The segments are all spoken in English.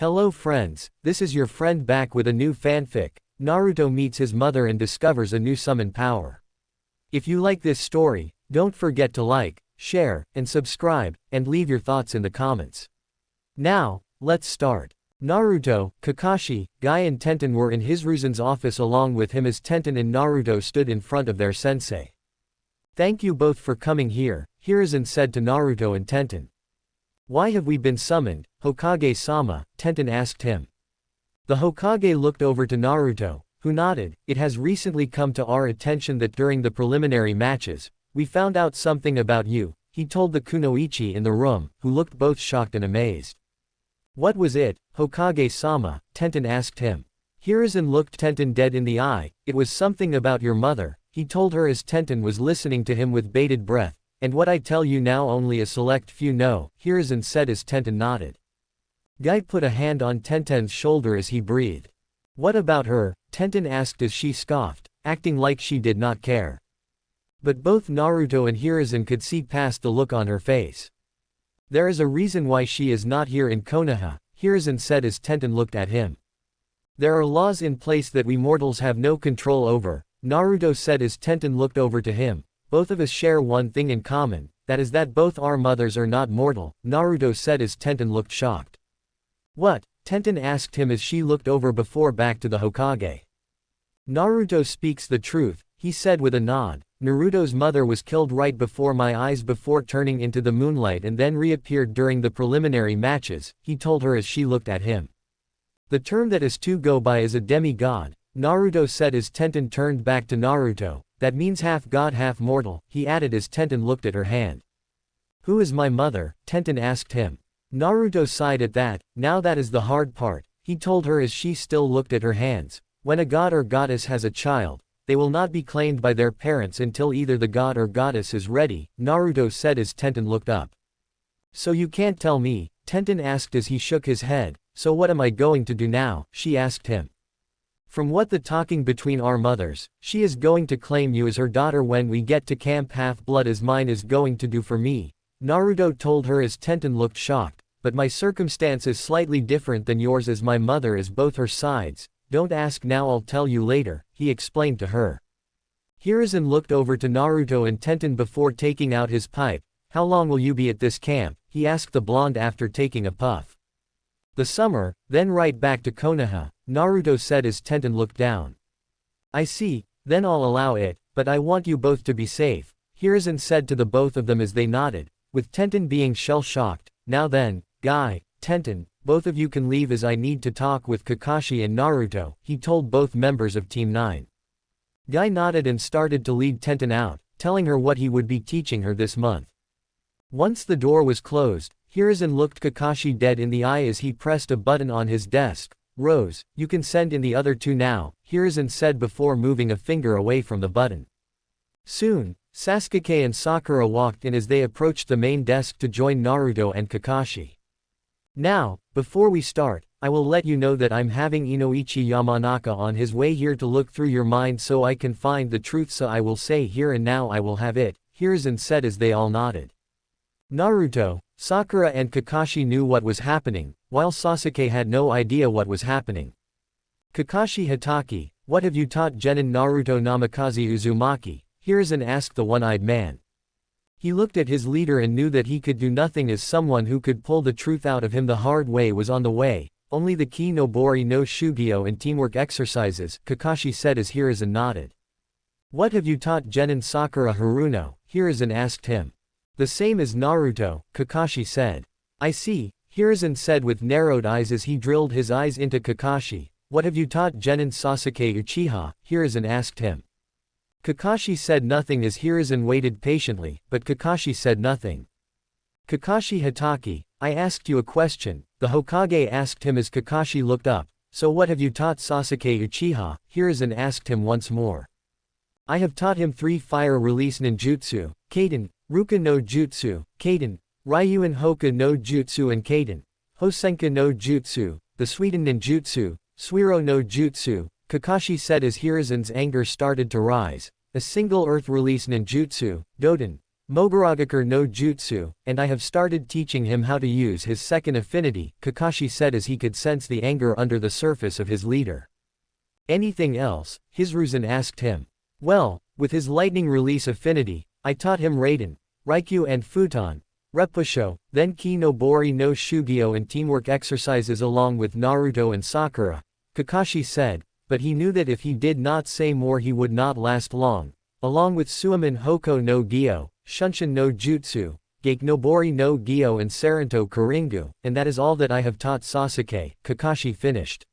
Hello friends, this is your friend back with a new fanfic. Naruto meets his mother and discovers a new summon power. If you like this story, don't forget to like, share, and subscribe, and leave your thoughts in the comments. Now, let's start. Naruto, Kakashi, Guy and Tenten were in Hiruzen's office along with him as Tenten and Naruto stood in front of their sensei. Thank you both for coming here, Hiruzen said to Naruto and Tenten. Why have we been summoned, Hokage-sama? Tenten asked him. The Hokage looked over to Naruto, who nodded. It has recently come to our attention that during the preliminary matches, we found out something about you, he told the kunoichi in the room, who looked both shocked and amazed. What was it, Hokage-sama? Tenten asked him. Hiruzen looked Tenten dead in the eye. It was something about your mother, he told her as Tenten was listening to him with bated breath. And what I tell you now only a select few know, Hiruzen said as Tenten nodded. Guy put a hand on Tenten's shoulder as he breathed. What about her? Tenten asked as she scoffed, acting like she did not care. But both Naruto and Hiruzen could see past the look on her face. There is a reason why she is not here in Konoha, Hiruzen said as Tenten looked at him. There are laws in place that we mortals have no control over, Naruto said as Tenten looked over to him. Both of us share one thing in common, that is that both our mothers are not mortal, Naruto said as Tenten looked shocked. What? Tenten asked him as she looked over before back to the Hokage. Naruto speaks the truth, he said with a nod. Naruto's mother was killed right before my eyes before turning into the moonlight and then reappeared during the preliminary matches, he told her as she looked at him. The term that is to go by is a demigod, Naruto said as Tenten turned back to Naruto. That means half god half mortal, he added as Tenten looked at her hand. Who is my mother? Tenten asked him. Naruto sighed at that. Now that is the hard part, he told her as she still looked at her hands. When a god or goddess has a child, they will not be claimed by their parents until either the god or goddess is ready, Naruto said as Tenten looked up. So you can't tell me, Tenten asked as he shook his head. So what am I going to do now? She asked him. From what the talking between our mothers, she is going to claim you as her daughter when we get to camp. Half-blood as mine is going to do for me, Naruto told her as Tenten looked shocked, but my circumstance is slightly different than yours as my mother is both her sides, don't ask now I'll tell you later, he explained to her. Hiruzen looked over to Naruto and Tenten before taking out his pipe. How long will you be at this camp? He asked the blonde after taking a puff. The summer, then right back to Konoha, Naruto said as Tenten looked down. I see, then I'll allow it, but I want you both to be safe, Hiruzen said to the both of them as they nodded, with Tenten being shell-shocked. Now then, Guy, Tenten, both of you can leave as I need to talk with Kakashi and Naruto, he told both members of Team 9. Guy nodded and started to lead Tenten out, telling her what he would be teaching her this month. Once the door was closed, Hiruzen looked Kakashi dead in the eye as he pressed a button on his desk. Rose, you can send in the other two now, Hiruzen said before moving a finger away from the button. Soon, Sasuke and Sakura walked in as they approached the main desk to join Naruto and Kakashi. Now, before we start, I will let you know that I'm having Inoichi Yamanaka on his way here to look through your mind so I can find the truth, so I will say here and now I will have it, Hiruzen said as they all nodded. Naruto, Sakura and Kakashi knew what was happening, while Sasuke had no idea what was happening. Kakashi Hatake, what have you taught genin Naruto Namikaze Uzumaki? Hiruzen asked the one-eyed man. He looked at his leader and knew that he could do nothing as someone who could pull the truth out of him the hard way was on the way, only the Ki no Bori no Shugyo and teamwork exercises, Kakashi said as Hiruzen nodded. What have you taught genin Sakura Haruno? Hiruzen asked him. The same as Naruto, Kakashi said. I see, Hiruzen said with narrowed eyes as he drilled his eyes into Kakashi. What have you taught genin Sasuke Uchiha? Hiruzen asked him. Kakashi said nothing as Hiruzen waited patiently, but Kakashi said nothing. Kakashi Hatake, I asked you a question, the Hokage asked him as Kakashi looked up. So what have you taught Sasuke Uchiha? Hiruzen asked him once more. I have taught him 3 fire release ninjutsu, Kaden, Ruka no Jutsu, Kaden, Ryuan Hoka no Jutsu and Kaden, Hosenka no Jutsu, the Suiden ninjutsu, Suiro no Jutsu, Kakashi said as Hiruzen's anger started to rise. A single earth release ninjutsu, Doden, Mogaragakure no Jutsu, and I have started teaching him how to use his second affinity, Kakashi said as he could sense the anger under the surface of his leader. Anything else? Hiruzen asked him. Well, with his lightning release affinity, I taught him Raiden, Raikyu and Futon, Repusho, then Ki no Bori no Shugyo and teamwork exercises along with Naruto and Sakura, Kakashi said, but he knew that if he did not say more he would not last long, along with Suimin Hoko no Gyo, Shunshin no Jutsu, Gake no Bori no Gyo and Saranto Kuringu, and that is all that I have taught Sasuke, Kakashi finished.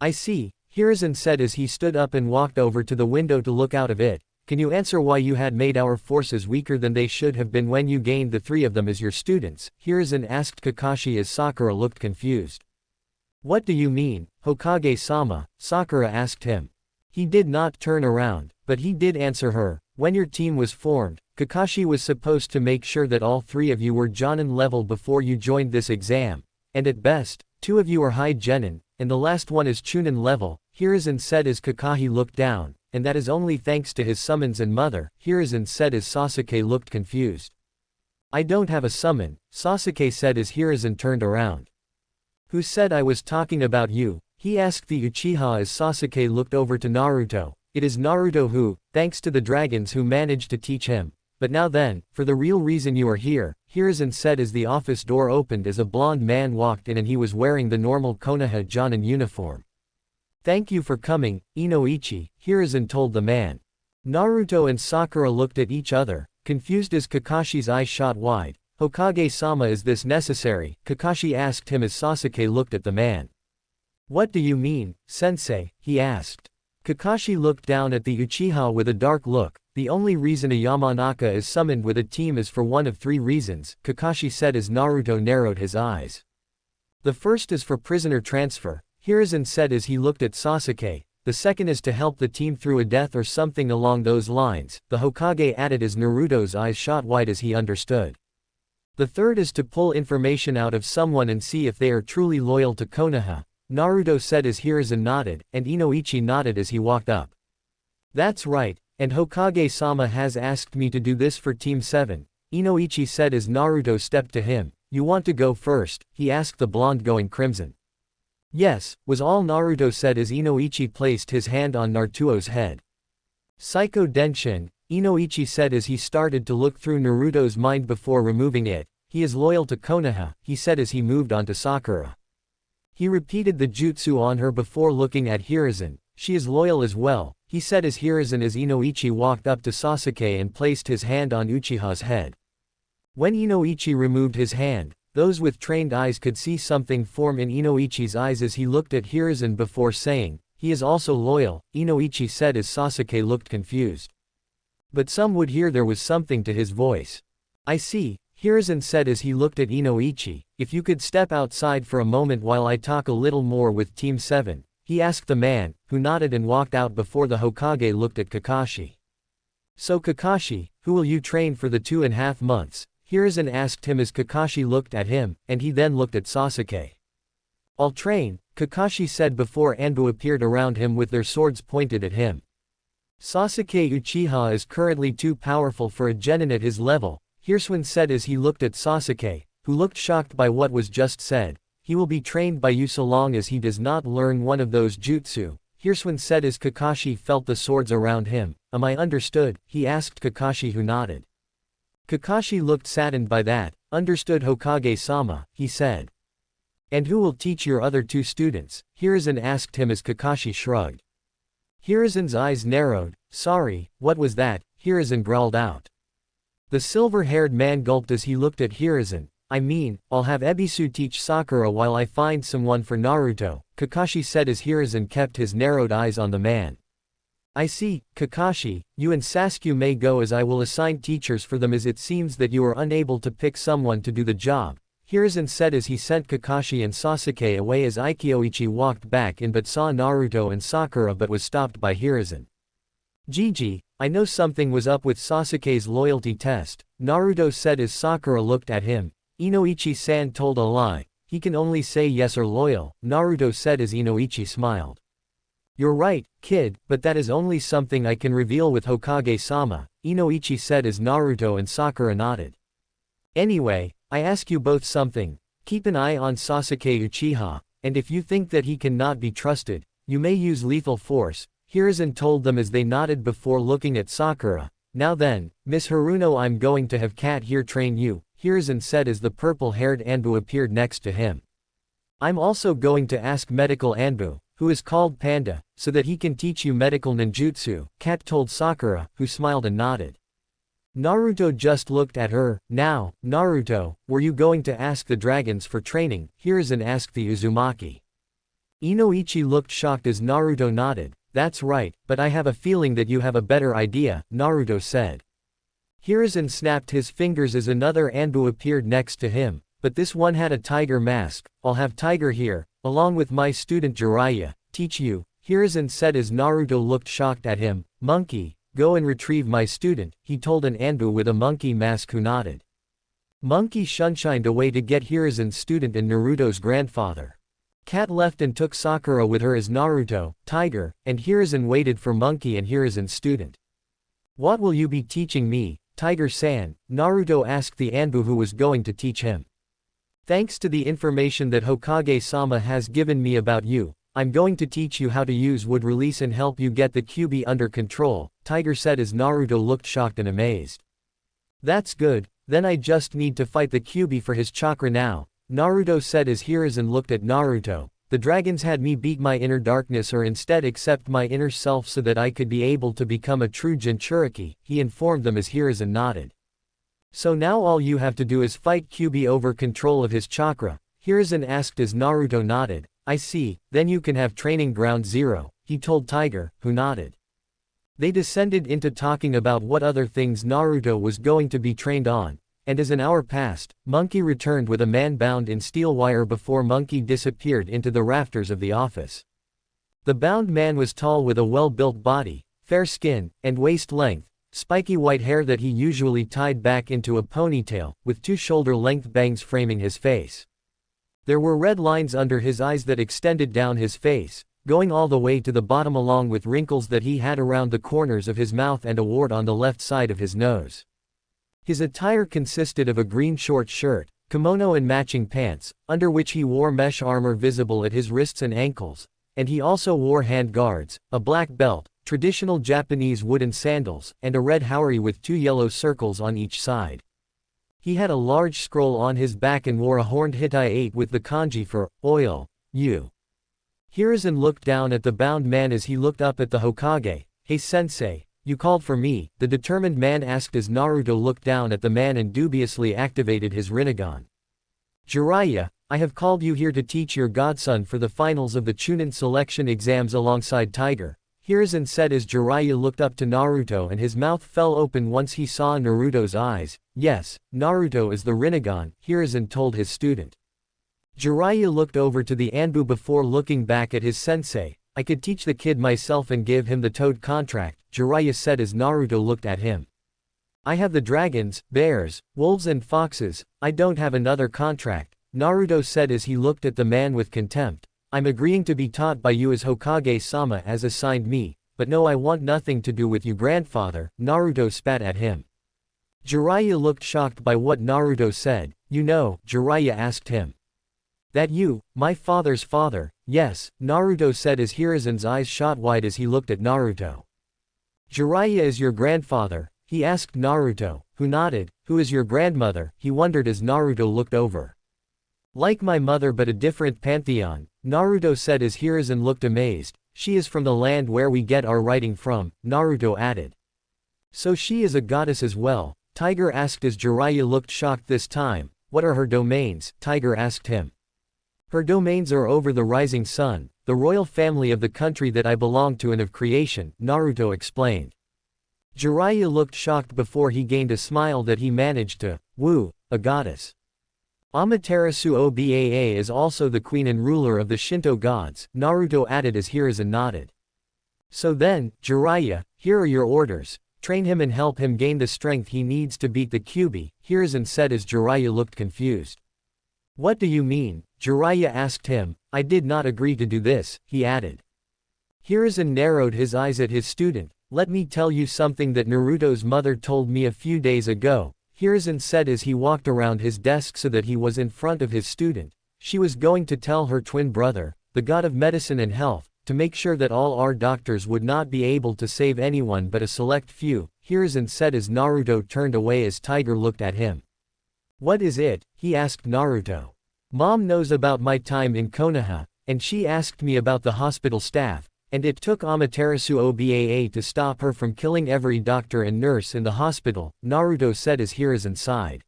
I see, Hiruzen said as he stood up and walked over to the window to look out of it. Can you answer why you had made our forces weaker than they should have been when you gained the three of them as your students? Hiruzen asked Kakashi as Sakura looked confused. What do you mean, Hokage-sama? Sakura asked him. He did not turn around, but he did answer her. When your team was formed, Kakashi was supposed to make sure that all three of you were Jonin level before you joined this exam, and at best, 2 of you are high genin, and the last one is Chunin level, Hiruzen said as Kakashi looked down, and that is only thanks to his summons and mother, Hiruzen said as Sasuke looked confused. I don't have a summon, Sasuke said as Hiruzen turned around. Who said I was talking about you? He asked the Uchiha as Sasuke looked over to Naruto. It is Naruto who, thanks to the dragons who managed to teach him. But now then, for the real reason you are here, Hiruzen said as the office door opened as a blonde man walked in and he was wearing the normal Konoha Jonin uniform. Thank you for coming, Inoichi, Hiruzen told the man. Naruto and Sakura looked at each other, confused as Kakashi's eyes shot wide. Hokage-sama, is this necessary? Kakashi asked him as Sasuke looked at the man. What do you mean, sensei? He asked. Kakashi looked down at the Uchiha with a dark look. The only reason a Yamanaka is summoned with a team is for one of 3 reasons, Kakashi said as Naruto narrowed his eyes. The first is for prisoner transfer, Hiruzen said as he looked at Sasuke. The second is to help the team through a death or something along those lines, the Hokage added as Naruto's eyes shot wide as he understood. The third is to pull information out of someone and see if they are truly loyal to Konoha, Naruto said as Hiruzen nodded, and Inoichi nodded as he walked up. That's right, and Hokage-sama has asked me to do this for Team 7, Inoichi said as Naruto stepped to him. You want to go first? He asked the blonde going crimson. Yes, was all Naruto said as Inoichi placed his hand on Naruto's head. Psycho Denshin, Inoichi said as he started to look through Naruto's mind before removing it. He is loyal to Konoha, he said as he moved on to Sakura. He repeated the jutsu on her before looking at Hiruzen. She is loyal as well, he said as Hiruzen as Inoichi walked up to Sasuke and placed his hand on Uchiha's head. When Inoichi removed his hand, those with trained eyes could see something form in Inoichi's eyes as he looked at Hiruzen before saying, he is also loyal, Inoichi said as Sasuke looked confused. But some would hear there was something to his voice. I see, Hiruzen said as he looked at Inoichi. If you could step outside for a moment while I talk a little more with Team 7, he asked the man, who nodded and walked out before the Hokage looked at Kakashi. So Kakashi, who will you train for the 2.5 months? Hiruzen asked him as Kakashi looked at him, and he then looked at Sasuke. I'll train, Kakashi said before Anbu appeared around him with their swords pointed at him. Sasuke Uchiha is currently too powerful for a genin at his level, Hiruzen said as he looked at Sasuke, who looked shocked by what was just said. He will be trained by you so long as he does not learn one of those jutsu, Hiruzen said as Kakashi felt the swords around him. Am I understood? He asked Kakashi, who nodded. Kakashi looked saddened by that. Understood, Hokage-sama, he said. And who will teach your other 2 students? Hiruzen asked him as Kakashi shrugged. Hiruzen's eyes narrowed. Sorry, what was that? Hiruzen growled out. The silver-haired man gulped as he looked at Hiruzen. I mean, I'll have Ebisu teach Sakura while I find someone for Naruto, Kakashi said as Hiruzen kept his narrowed eyes on the man. I see, Kakashi, you and Sasuke may go as I will assign teachers for them as it seems that you are unable to pick someone to do the job, Hiruzen said as he sent Kakashi and Sasuke away as Ikyoichi walked back in but saw Naruto and Sakura but was stopped by Hiruzen. Gigi, I know something was up with Sasuke's loyalty test, Naruto said as Sakura looked at him. Inoichi-san told a lie, he can only say yes or loyal, Naruto said as Inoichi smiled. You're right, kid, but that is only something I can reveal with Hokage-sama, Inoichi said as Naruto and Sakura nodded. Anyway, I ask you both something. Keep an eye on Sasuke Uchiha, and if you think that he cannot be trusted, you may use lethal force, Hiruzen told them as they nodded before looking at Sakura. Now then, Miss Haruno, I'm going to have Cat here train you, Hiruzen said as the purple-haired Anbu appeared next to him. I'm also going to ask medical Anbu, who is called Panda, so that he can teach you medical ninjutsu, Cat told Sakura, who smiled and nodded. Naruto just looked at her. Now, Naruto, were you going to ask the dragons for training? Hiruzen asked the Uzumaki. Inoichi looked shocked as Naruto nodded. That's right, but I have a feeling that you have a better idea, Naruto said. Hiruzen snapped his fingers as another Anbu appeared next to him, but this one had a tiger mask. I'll have Tiger here, along with my student Jiraiya, teach you, Hiruzen said as Naruto looked shocked at him. Monkey, go and retrieve my student, he told an Anbu with a monkey mask who nodded. Monkey shunshined away to get Hiruzen's student and Naruto's grandfather. Cat left and took Sakura with her as Naruto, Tiger, and Hiruzen waited for Monkey and Hiruzen's student. What will you be teaching me, Tiger-san? Naruto asked the Anbu who was going to teach him. Thanks to the information that Hokage-sama has given me about you, I'm going to teach you how to use wood release and help you get the Kyuubi under control, Tiger said as Naruto looked shocked and amazed. That's good, then I just need to fight the Kyuubi for his chakra now, Naruto said as Hiruzen looked at Naruto. The dragons had me beat my inner darkness or instead accept my inner self so that I could be able to become a true Jinchuriki, he informed them as Hiruzen nodded. So now all you have to do is fight Kyuubi over control of his chakra, Hiruzen asked as Naruto nodded. I see, then you can have training ground zero, he told Tiger, who nodded. They descended into talking about what other things Naruto was going to be trained on, and as an hour passed, Monkey returned with a man bound in steel wire before Monkey disappeared into the rafters of the office. The bound man was tall with a well-built body, fair skin, and waist length, spiky white hair that he usually tied back into a ponytail, with two shoulder-length bangs framing his face. There were red lines under his eyes that extended down his face, going all the way to the bottom along with wrinkles that he had around the corners of his mouth and a wart on the left side of his nose. His attire consisted of a green short shirt, kimono and matching pants, under which he wore mesh armor visible at his wrists and ankles, and he also wore hand guards, a black belt, traditional Japanese wooden sandals, and a red haori with two yellow circles on each side. He had a large scroll on his back and wore a horned Hittite with the kanji for oil, U. Hiruzen looked down at the bound man as he looked up at the Hokage. Hey sensei, you called for me, the determined man asked as Naruto looked down at the man and dubiously activated his Rinnegan. Jiraiya, I have called you here to teach your godson for the finals of the Chunin selection exams alongside Tiger, Hiruzen said as Jiraiya looked up to Naruto and his mouth fell open once he saw Naruto's eyes. Yes, Naruto is the Rinnegan, Hiruzen told his student. Jiraiya looked over to the Anbu before looking back at his sensei. I could teach the kid myself and give him the toad contract, Jiraiya said as Naruto looked at him. I have the dragons, bears, wolves and foxes, I don't have another contract, Naruto said as he looked at the man with contempt. I'm agreeing to be taught by you as Hokage-sama as assigned me, but no, I want nothing to do with you grandfather, Naruto spat at him. Jiraiya looked shocked by what Naruto said. You know, Jiraiya asked him. That you, my father's father? Yes, Naruto said as Hiruzen's eyes shot wide as he looked at Naruto. Jiraiya is your grandfather, he asked Naruto, who nodded. Who is your grandmother, he wondered as Naruto looked over. Like my mother but a different pantheon, Naruto said as Hiruzen looked amazed. She is from the land where we get our writing from, Naruto added. So she is a goddess as well, Tiger asked as Jiraiya looked shocked this time. What are her domains, Tiger asked him. Her domains are over the rising sun, the royal family of the country that I belong to and of creation, Naruto explained. Jiraiya looked shocked before he gained a smile that he managed to woo, a goddess. Amaterasu Obaa is also the queen and ruler of the Shinto gods, Naruto added as Hiruzen nodded. So then, Jiraiya, here are your orders. Train him and help him gain the strength he needs to beat the Kyuubi, Hiruzen said as Jiraiya looked confused. What do you mean? Jiraiya asked him. I did not agree to do this, he added. Hiruzen narrowed his eyes at his student. Let me tell you something that Naruto's mother told me a few days ago, Hiruzen said as he walked around his desk so that he was in front of his student. She was going to tell her twin brother, the god of medicine and health, to make sure that all our doctors would not be able to save anyone but a select few, Hiruzen said as Naruto turned away as Tiger looked at him. What is it? He asked Naruto. Mom knows about my time in Konoha, and she asked me about the hospital staff, and it took Amaterasu Obaa to stop her from killing every doctor and nurse in the hospital, Naruto said as Hiruzen sighed.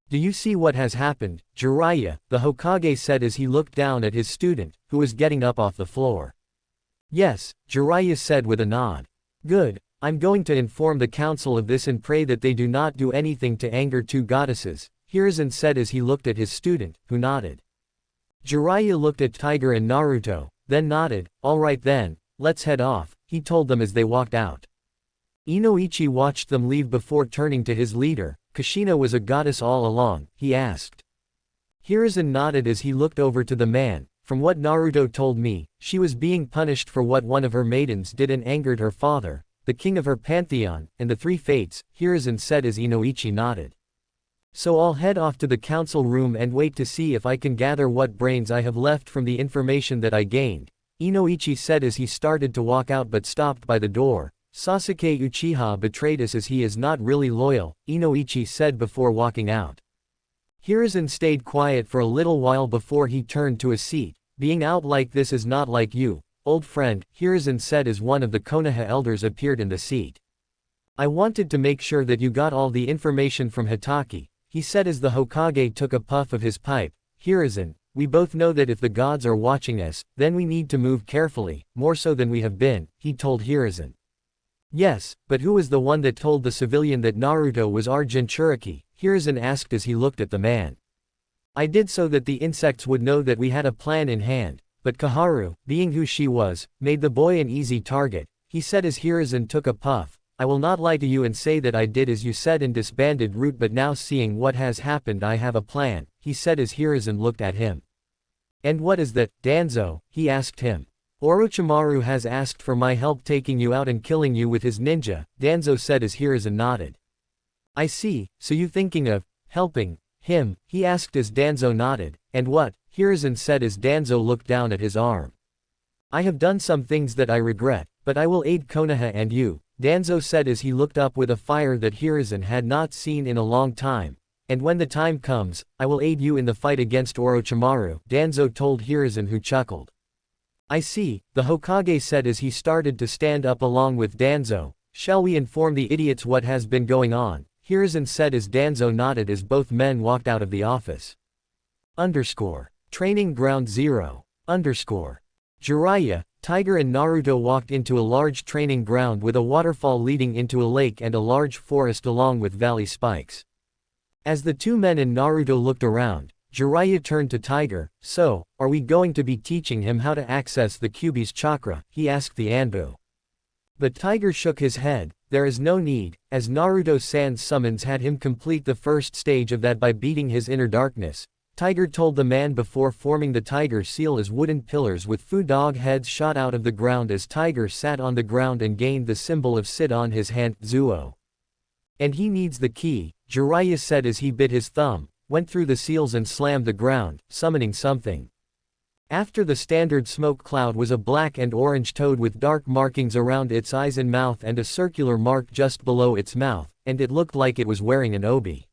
Do you see what has happened, Jiraiya? The Hokage said as he looked down at his student, who was getting up off the floor. Yes, Jiraiya said with a nod. Good, I'm going to inform the council of this and pray that they do not do anything to anger two goddesses, Hiruzen said as he looked at his student, who nodded. Jiraiya looked at Tiger and Naruto, then nodded. Alright then, let's head off, he told them as they walked out. Inoichi watched them leave before turning to his leader. Kushina was a goddess all along, he asked. Hiruzen nodded as he looked over to the man. From what Naruto told me, she was being punished for what one of her maidens did and angered her father, the king of her pantheon, and the three fates, Hiruzen said as Inoichi nodded. So I'll head off to the council room and wait to see if I can gather what brains I have left from the information that I gained, Inoichi said as he started to walk out but stopped by the door. Sasuke Uchiha betrayed us as he is not really loyal, Inoichi said before walking out. Hiruzen stayed quiet for a little while before he turned to a seat. Being out like this is not like you, old friend, Hiruzen said as one of the Konoha elders appeared in the seat. I wanted to make sure that you got all the information from Hitaki, he said as the Hokage took a puff of his pipe. Hiruzen, we both know that if the gods are watching us, then we need to move carefully, more so than we have been, he told Hiruzen. Yes, but who was the one that told the civilian that Naruto was our Jinchuriki? Hiruzen asked as he looked at the man. I did so that the insects would know that we had a plan in hand, but Kaharu, being who she was, made the boy an easy target, he said as Hiruzen took a puff. I will not lie to you and say that I did as you said and disbanded Root, but now seeing what has happened I have a plan, he said as Hiruzen looked at him. And what is that, Danzo? He asked him. Orochimaru has asked for my help taking you out and killing you with his ninja, Danzo said as Hiruzen nodded. I see, so you thinking of helping him, he asked as Danzo nodded. And what? Hiruzen said as Danzo looked down at his arm. I have done some things that I regret, but I will aid Konoha and you, Danzo said as he looked up with a fire that Hiruzen had not seen in a long time. And when the time comes, I will aid you in the fight against Orochimaru, Danzo told Hiruzen, who chuckled. I see, the Hokage said as he started to stand up along with Danzo. Shall we inform the idiots what has been going on? Hiruzen said as Danzo nodded as both men walked out of the office. Training Ground 0. Jiraiya, Tiger and Naruto walked into a large training ground with a waterfall leading into a lake and a large forest along with valley spikes. As the two men and Naruto looked around, Jiraiya turned to Tiger. So, are we going to be teaching him how to access the Kyuubi's chakra? He asked the Anbu. But Tiger shook his head. There is no need, as Naruto-san's summons had him complete the first stage of that by beating his inner darkness. Tiger told the man before forming the tiger seal as wooden pillars with fu dog heads shot out of the ground as Tiger sat on the ground and gained the symbol of sit on his hand, Zuo. And he needs the key, Jiraiya said as he bit his thumb, went through the seals and slammed the ground, summoning something. After the standard smoke cloud was a black and orange toad with dark markings around its eyes and mouth and a circular mark just below its mouth, and it looked like it was wearing an obi.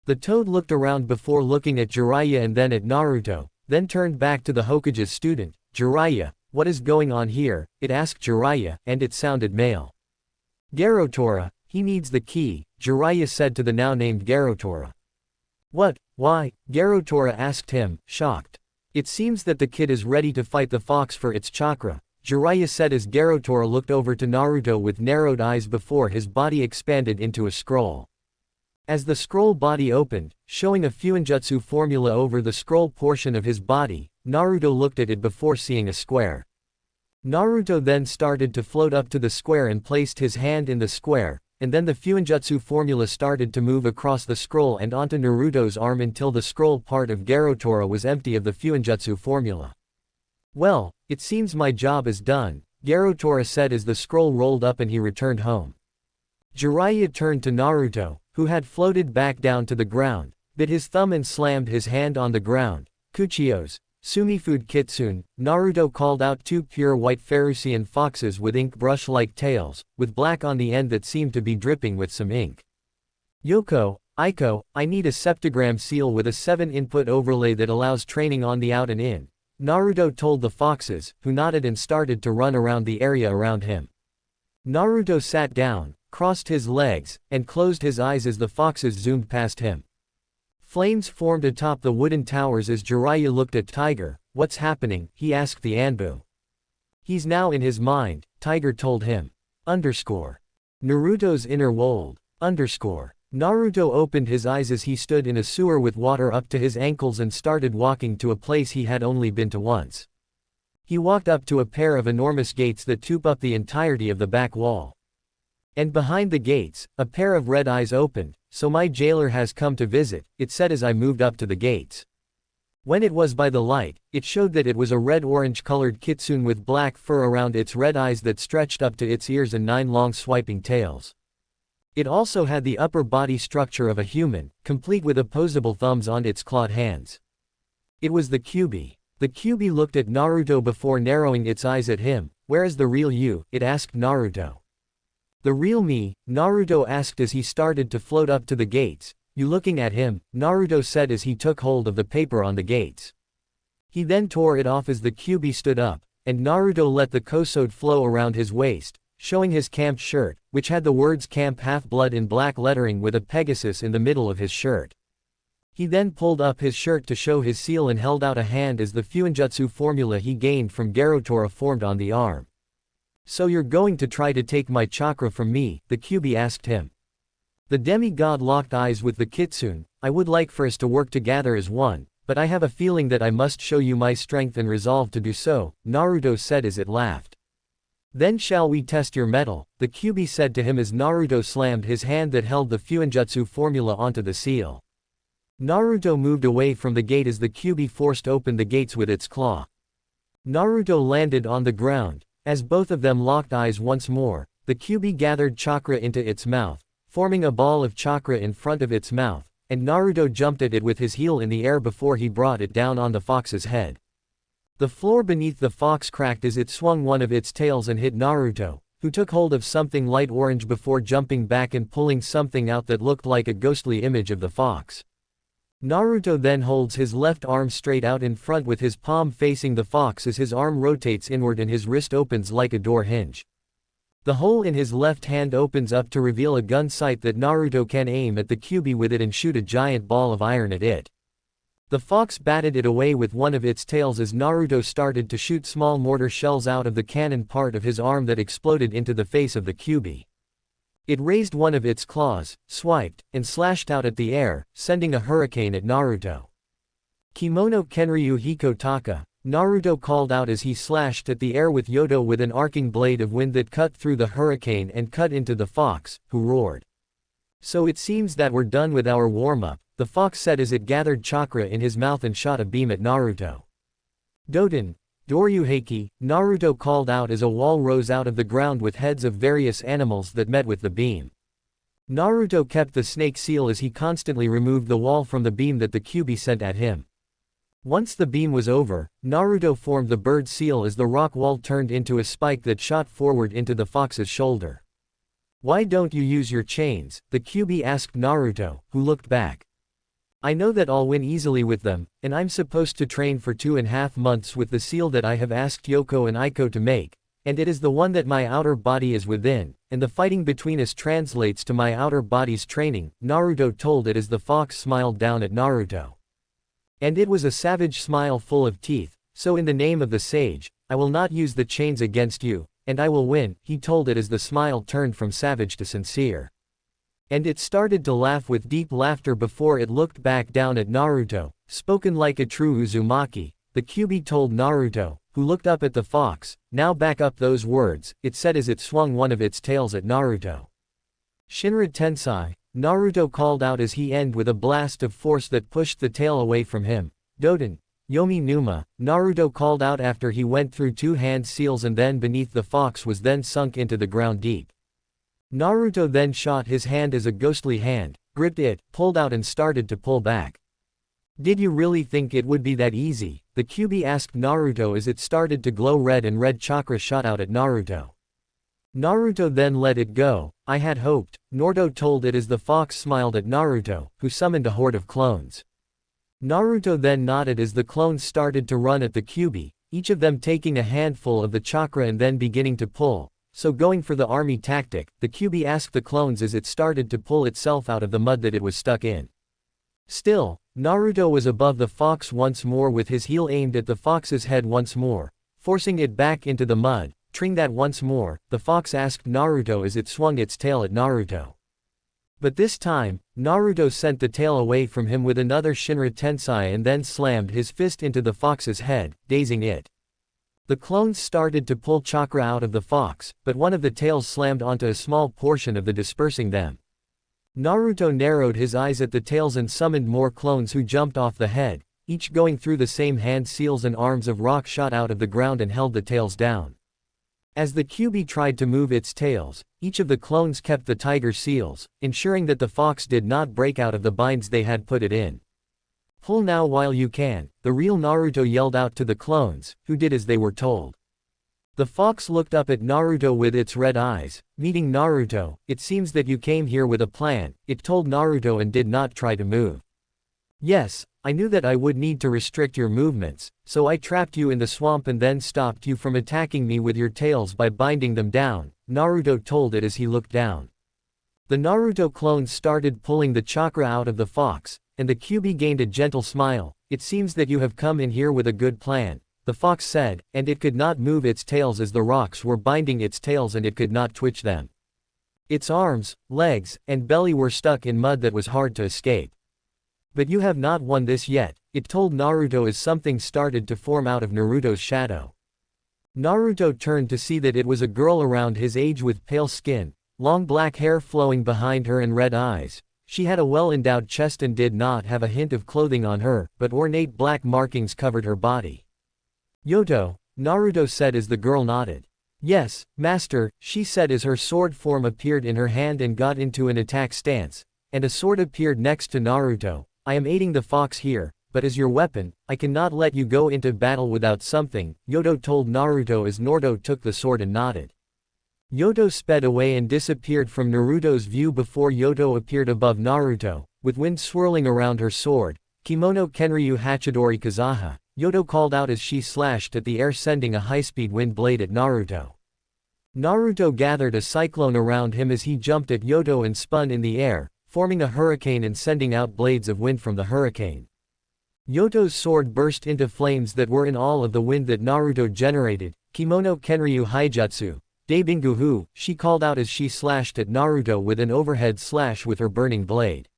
The toad looked around before looking at Jiraiya and then at Naruto, then turned back to the Hokage's student. Jiraiya, what is going on here? It asked Jiraiya, and it sounded male. Garotora, he needs the key, Jiraiya said to the now named Garotora. What? Why? Garotora asked him, shocked. It seems that the kid is ready to fight the fox for its chakra, Jiraiya said as Garotora looked over to Naruto with narrowed eyes before his body expanded into a scroll. As the scroll body opened, showing a Fuinjutsu formula over the scroll portion of his body, Naruto looked at it before seeing a square. Naruto then started to float up to the square and placed his hand in the square, and then the Fuinjutsu formula started to move across the scroll and onto Naruto's arm until the scroll part of Garotora was empty of the Fuinjutsu formula. Well, it seems my job is done, Garotora said as the scroll rolled up and he returned home. Jiraiya turned to Naruto, who had floated back down to the ground, bit his thumb and slammed his hand on the ground. Kuchios, Sumifood Kitsune, Naruto called out two pure white Pharusian foxes with ink brush-like tails, with black on the end that seemed to be dripping with some ink. Yoko, Aiko, I need a septagram seal with a 7-input overlay that allows training on the out and in, Naruto told the foxes, who nodded and started to run around the area around him. Naruto sat down, crossed his legs, and closed his eyes as the foxes zoomed past him. Flames formed atop the wooden towers as Jiraiya looked at Tiger. What's happening? He asked the Anbu. He's now in his mind, Tiger told him. Naruto's inner world. Naruto opened his eyes as he stood in a sewer with water up to his ankles and started walking to a place he had only been to once. He walked up to a pair of enormous gates that toop up the entirety of the back wall. And behind the gates, a pair of red eyes opened. So my jailer has come to visit, it said as I moved up to the gates. When it was by the light, it showed that it was a red-orange colored kitsune with black fur around its red eyes that stretched up to its ears and 9 long swiping tails. It also had the upper body structure of a human, complete with opposable thumbs on its clawed hands. It was the Kyuubi. The Kyuubi looked at Naruto before narrowing its eyes at him. Where is the real you? It asked Naruto. The real me? Naruto asked as he started to float up to the gates. You looking at him? Naruto said as he took hold of the paper on the gates. He then tore it off as the Kyuubi stood up, and Naruto let the kosode flow around his waist, showing his camp shirt, which had the words Camp Half-Blood in black lettering with a Pegasus in the middle of his shirt. He then pulled up his shirt to show his seal and held out a hand as the Fuinjutsu formula he gained from Garotora formed on the arm. So you're going to try to take my chakra from me? The Kyuubi asked him. The demigod locked eyes with the kitsune. I would like for us to work together as one, but I have a feeling that I must show you my strength and resolve to do so, Naruto said as it laughed. Then shall we test your mettle? The Kyuubi said to him as Naruto slammed his hand that held the Fuinjutsu formula onto the seal. Naruto moved away from the gate as the Kyuubi forced open the gates with its claw. Naruto landed on the ground. As both of them locked eyes once more, the Kyuubi gathered chakra into its mouth, forming a ball of chakra in front of its mouth, and Naruto jumped at it with his heel in the air before he brought it down on the fox's head. The floor beneath the fox cracked as it swung one of its tails and hit Naruto, who took hold of something light orange before jumping back and pulling something out that looked like a ghostly image of the fox. Naruto then holds his left arm straight out in front with his palm facing the fox as his arm rotates inward and his wrist opens like a door hinge. The hole in his left hand opens up to reveal a gun sight that Naruto can aim at the Kyuubi with it and shoot a giant ball of iron at it. The fox batted it away with one of its tails as Naruto started to shoot small mortar shells out of the cannon part of his arm that exploded into the face of the Kyuubi. It raised one of its claws, swiped, and slashed out at the air, sending a hurricane at Naruto. Kimono Kenryu Hiko Taka, Naruto called out as he slashed at the air with Yodo with an arcing blade of wind that cut through the hurricane and cut into the fox, who roared. So it seems that we're done with our warm-up, the fox said as it gathered chakra in his mouth and shot a beam at Naruto. Doten, Doryuheiki, Naruto called out as a wall rose out of the ground with heads of various animals that met with the beam. Naruto kept the snake seal as he constantly removed the wall from the beam that the Kyuubi sent at him. Once the beam was over, Naruto formed the bird seal as the rock wall turned into a spike that shot forward into the fox's shoulder. Why don't you use your chains? The Kyuubi asked Naruto, who looked back. I know that I'll win easily with them, and I'm supposed to train for 2.5 months with the seal that I have asked Yoko and Aiko to make, and it is the one that my outer body is within, and the fighting between us translates to my outer body's training, Naruto told it as the fox smiled down at Naruto. And it was a savage smile full of teeth, so in the name of the sage, I will not use the chains against you, and I will win, he told it as the smile turned from savage to sincere. And it started to laugh with deep laughter before it looked back down at Naruto, spoken like a true Uzumaki, the Kyuubi told Naruto, who looked up at the fox, now back up those words, it said as it swung one of its tails at Naruto. Shinra Tensai, Naruto called out as he ended with a blast of force that pushed the tail away from him. Doten, Yomi Numa, Naruto called out after he went through 2 hand seals and then beneath the fox was then sunk into the ground deep. Naruto then shot his hand as a ghostly hand, gripped it, pulled out and started to pull back. Did you really think it would be that easy? The Kyuubi asked Naruto as it started to glow red and red chakra shot out at Naruto. Naruto then let it go. I had hoped, Naruto told it as the fox smiled at Naruto, who summoned a horde of clones. Naruto then nodded as the clones started to run at the Kyuubi, each of them taking a handful of the chakra and then beginning to pull. So going for the army tactic, the Kyuubi asked the clones as it started to pull itself out of the mud that it was stuck in. Still, Naruto was above the fox once more with his heel aimed at the fox's head once more, forcing it back into the mud. Trying that once more, the fox asked Naruto as it swung its tail at Naruto. But this time, Naruto sent the tail away from him with another Shinra Tensei and then slammed his fist into the fox's head, dazing it. The clones started to pull chakra out of the fox, but one of the tails slammed onto a small portion of the dispersing them. Naruto narrowed his eyes at the tails and summoned more clones who jumped off the head, each going through the same hand seals and arms of rock shot out of the ground and held the tails down. As the Kyuubi tried to move its tails, each of the clones kept the tiger seals, ensuring that the fox did not break out of the binds they had put it in. Pull now while you can, the real Naruto yelled out to the clones, who did as they were told. The fox looked up at Naruto with its red eyes, meeting Naruto. It seems that you came here with a plan, it told Naruto and did not try to move. Yes, I knew that I would need to restrict your movements, so I trapped you in the swamp and then stopped you from attacking me with your tails by binding them down, Naruto told it as he looked down. The Naruto clones started pulling the chakra out of the fox, and the Kyuubi gained a gentle smile. It seems that you have come in here with a good plan, the fox said, and it could not move its tails as the rocks were binding its tails and it could not twitch them. Its arms, legs, and belly were stuck in mud that was hard to escape. But you have not won this yet, it told Naruto as something started to form out of Naruto's shadow. Naruto turned to see that it was a girl around his age with pale skin, long black hair flowing behind her and red eyes. She had a well-endowed chest and did not have a hint of clothing on her, but ornate black markings covered her body. Yoto, Naruto said as the girl nodded. Yes, master, she said as her sword form appeared in her hand and got into an attack stance, and a sword appeared next to Naruto. I am aiding the fox here, but as your weapon, I cannot let you go into battle without something, Yoto told Naruto as Naruto took the sword and nodded. Yoto sped away and disappeared from Naruto's view before Yoto appeared above Naruto, with wind swirling around her sword. Kimono Kenryu Hachidori Kazaha, Yoto called out as she slashed at the air sending a high-speed wind blade at Naruto. Naruto gathered a cyclone around him as he jumped at Yoto and spun in the air, forming a hurricane and sending out blades of wind from the hurricane. Yoto's sword burst into flames that were in all of the wind that Naruto generated. Kimono Kenryu Haijutsu, Daibinguhu, she called out as she slashed at Naruto with an overhead slash with her burning blade.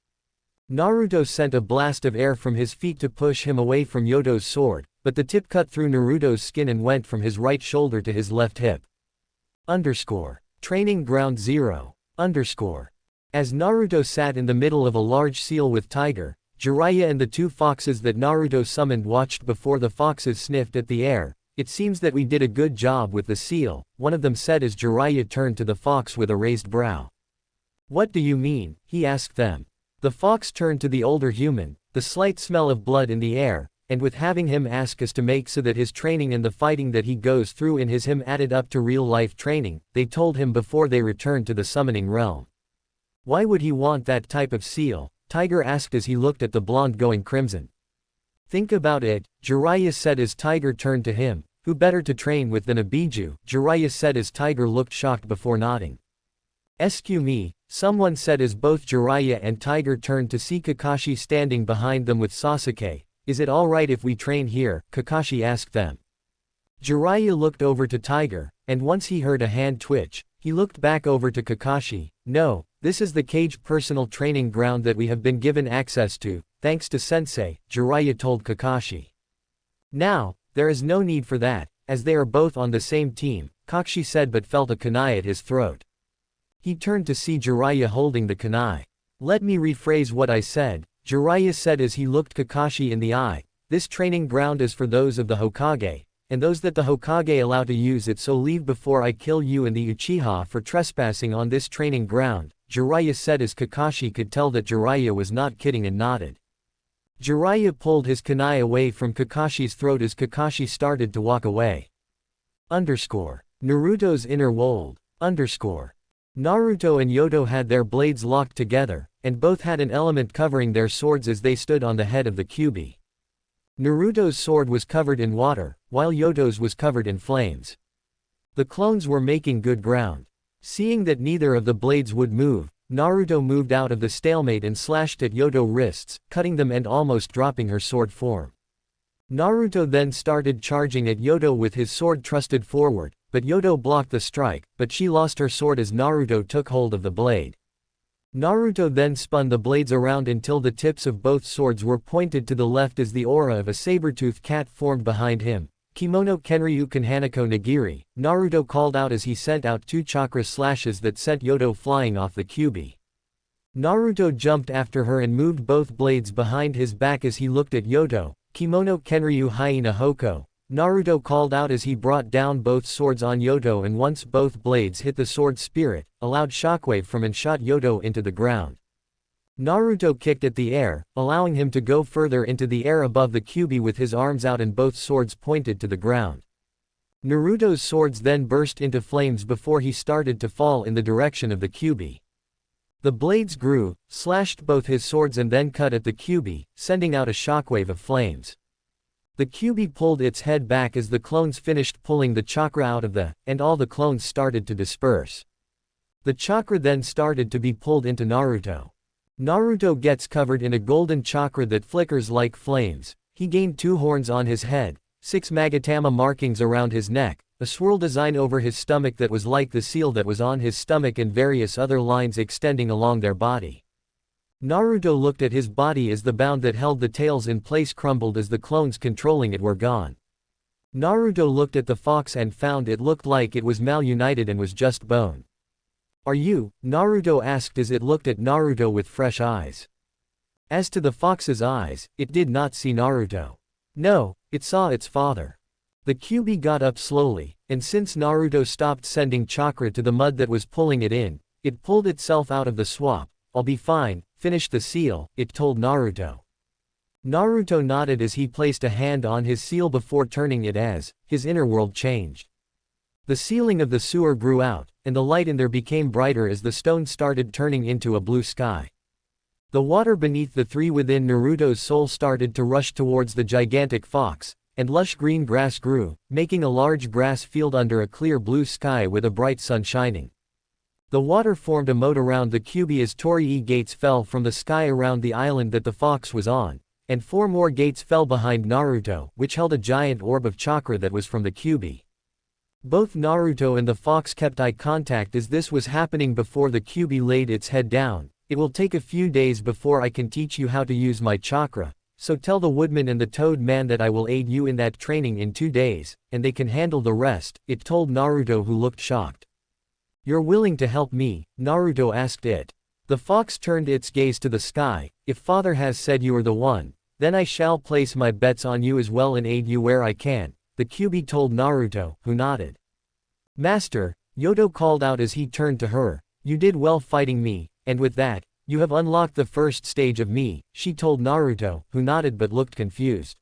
Naruto sent a blast of air from his feet to push him away from Yoto's sword, but the tip cut through Naruto's skin and went from his right shoulder to his left hip. Training Ground 0. As Naruto sat in the middle of a large seal with Tiger, Jiraiya and the 2 foxes that Naruto summoned watched before the foxes sniffed at the air. It seems that we did a good job with the seal, one of them said as Jiraiya turned to the fox with a raised brow. What do you mean? He asked them. The fox turned to the older human, the slight smell of blood in the air, and with having him ask us to make so that his training and the fighting that he goes through in him added up to real-life training, they told him before they returned to the summoning realm. Why would he want that type of seal? Tiger asked as he looked at the blonde going crimson. Think about it, Jiraiya said as Tiger turned to him. Who better to train with than a Biju? Jiraiya said as Tiger looked shocked before nodding. Excuse me, someone said as both Jiraiya and Tiger turned to see Kakashi standing behind them with Sasuke. Is it alright if we train here? Kakashi asked them. Jiraiya looked over to Tiger, and once he heard a hand twitch, he looked back over to Kakashi. No, this is the cage personal training ground that we have been given access to, thanks to Sensei, Jiraiya told Kakashi. Now, there is no need for that, as they are both on the same team, Kakashi said but felt a kunai at his throat. He turned to see Jiraiya holding the kunai. Let me rephrase what I said, Jiraiya said as he looked Kakashi in the eye. This training ground is for those of the Hokage, and those that the Hokage allow to use it, so leave before I kill you and the Uchiha for trespassing on this training ground," Jiraiya said as Kakashi could tell that Jiraiya was not kidding and nodded. Jiraiya pulled his kunai away from Kakashi's throat as Kakashi started to walk away. Naruto's inner world. Naruto and Yodo had their blades locked together, and both had an element covering their swords as they stood on the head of the Kyuubi. Naruto's sword was covered in water, while Yodo's was covered in flames. The clones were making good ground. Seeing that neither of the blades would move, Naruto moved out of the stalemate and slashed at Yodo's wrists, cutting them and almost dropping her sword form. Naruto then started charging at Yodo with his sword thrusted forward, but Yodo blocked the strike, but she lost her sword as Naruto took hold of the blade. Naruto then spun the blades around until the tips of both swords were pointed to the left as the aura of a saber-toothed cat formed behind him. Kimono Kenryu Kanhanako Nagiri, Naruto called out as he sent out 2 chakra slashes that sent Yodo flying off the Kyuubi. Naruto jumped after her and moved both blades behind his back as he looked at Yodo. Kimono Kenryu Hyena Hoko, Naruto called out as he brought down both swords on Yodo, and once both blades hit the sword spirit, a loud shockwave from and shot Yodo into the ground. Naruto kicked at the air, allowing him to go further into the air above the Kyuubi with his arms out and both swords pointed to the ground. Naruto's swords then burst into flames before he started to fall in the direction of the Kyuubi. The blades grew, slashed both his swords and then cut at the Kyuubi, sending out a shockwave of flames. The Kyuubi pulled its head back as the clones finished pulling the chakra out of and all the clones started to disperse. The chakra then started to be pulled into Naruto. Naruto gets covered in a golden chakra that flickers like flames. He gained 2 horns on his head, 6 Magatama markings around his neck, a swirl design over his stomach that was like the seal that was on his stomach, and various other lines extending along their body. Naruto looked at his body as the bound that held the tails in place crumbled as the clones controlling it were gone. Naruto looked at the fox and found it looked like it was malunited and was just bone. "Are you?" Naruto asked as it looked at Naruto with fresh eyes. As to the fox's eyes, it did not see Naruto. No, it saw its father. The Kyuubi got up slowly, and since Naruto stopped sending chakra to the mud that was pulling it in, it pulled itself out of the swamp. "I'll be fine, finish the seal," it told Naruto. Naruto nodded as he placed a hand on his seal before turning it as his inner world changed. The ceiling of the sewer grew out, and the light in there became brighter as the stone started turning into a blue sky. The water beneath the 3 within Naruto's soul started to rush towards the gigantic fox, and lush green grass grew, making a large grass field under a clear blue sky with a bright sun shining. The water formed a moat around the Kyuubi as Torii gates fell from the sky around the island that the fox was on, and 4 more gates fell behind Naruto, which held a giant orb of chakra that was from the Kyuubi. Both Naruto and the fox kept eye contact as this was happening before the Kyuubi laid its head down. "It will take a few days before I can teach you how to use my chakra, so tell the woodman and the toad man that I will aid you in that training in 2 days, and they can handle the rest," it told Naruto, who looked shocked. "You're willing to help me?" Naruto asked it. The fox turned its gaze to the sky. "If father has said you are the one, then I shall place my bets on you as well and aid you where I can," the Kyuubi told Naruto, who nodded. "Master," Yodo called out as he turned to her, "you did well fighting me, and with that, you have unlocked the first stage of me," she told Naruto, who nodded but looked confused.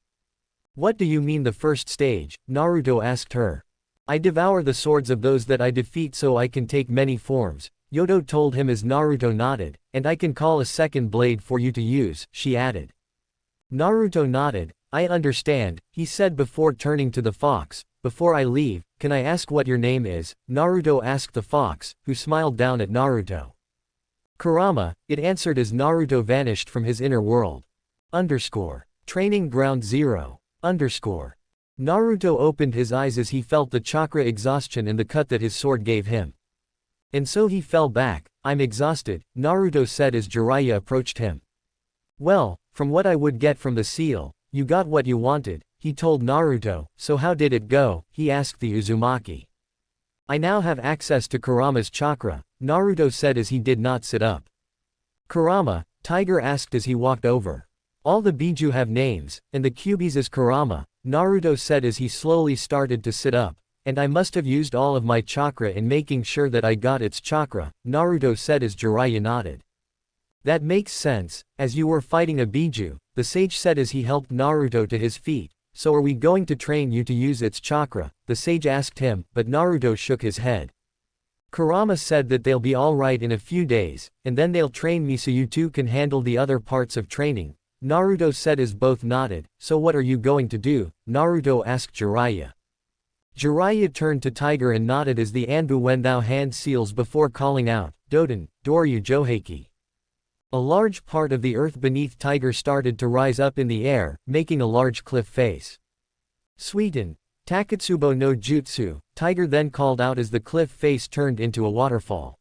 "What do you mean the first stage?" Naruto asked her. "I devour the swords of those that I defeat so I can take many forms," Yodo told him as Naruto nodded, "and I can call a second blade for you to use," she added. Naruto nodded. "I understand," he said before turning to the fox. "Before I leave, can I ask what your name is?" Naruto asked the fox, who smiled down at Naruto. "Kurama," it answered as Naruto vanished from his inner world. Training Ground 0. Naruto opened his eyes as he felt the chakra exhaustion and the cut that his sword gave him. And so he fell back. "I'm exhausted," Naruto said as Jiraiya approached him. "Well, from what I would get from the seal, you got what you wanted," he told Naruto. "So how did it go?" he asked the Uzumaki. "I now have access to Kurama's chakra," Naruto said as he did not sit up. "Kurama?" Tiger asked as he walked over. All the Biju have names, and the Kyuubi's is Kurama, Naruto said as he slowly started to sit up. And I must have used all of my chakra in making sure that I got its chakra, Naruto said as Jiraiya nodded. That makes sense, as you were fighting a Biju, the sage said as he helped Naruto to his feet. So are we going to train you to use its chakra? The sage asked him, but Naruto shook his head. Kurama said that they'll be alright in a few days, and then they'll train me so you two can handle the other parts of training. Naruto said as both nodded. So what are you going to do? Naruto asked Jiraiya. Jiraiya turned to Tiger and nodded as the Anbu Wendao hand seals before calling out, Doden, Doryu Joheiki. A large part of the earth beneath Tiger started to rise up in the air, making a large cliff face. Suiten, Takatsubo no Jutsu, Tiger then called out as the cliff face turned into a waterfall.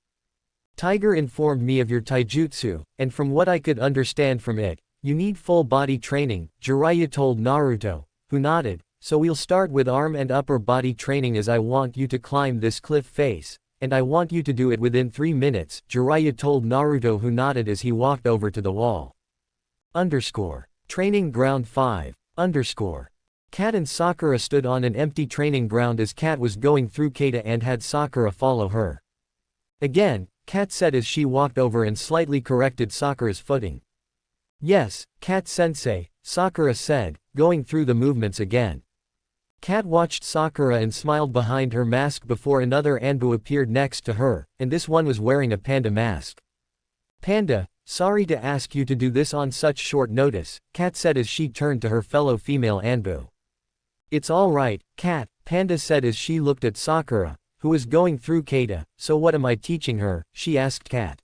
Tiger informed me of your taijutsu, and from what I could understand from it, you need full body training, Jiraiya told Naruto, who nodded. So we'll start with arm and upper body training as I want you to climb this cliff face, and I want you to do it within 3 minutes, Jiraiya told Naruto, who nodded as he walked over to the wall. Training ground 5. Kat and Sakura stood on an empty training ground as Kat was going through Kata and had Sakura follow her. Again, Kat said as she walked over and slightly corrected Sakura's footing. Yes, Kat-sensei, Sakura said, going through the movements again. Kat watched Sakura and smiled behind her mask before another Anbu appeared next to her, and this one was wearing a panda mask. Panda, sorry to ask you to do this on such short notice, Kat said as she turned to her fellow female Anbu. It's alright, Kat, Panda said as she looked at Sakura, who was going through Kata. So what am I teaching her? She asked Kat.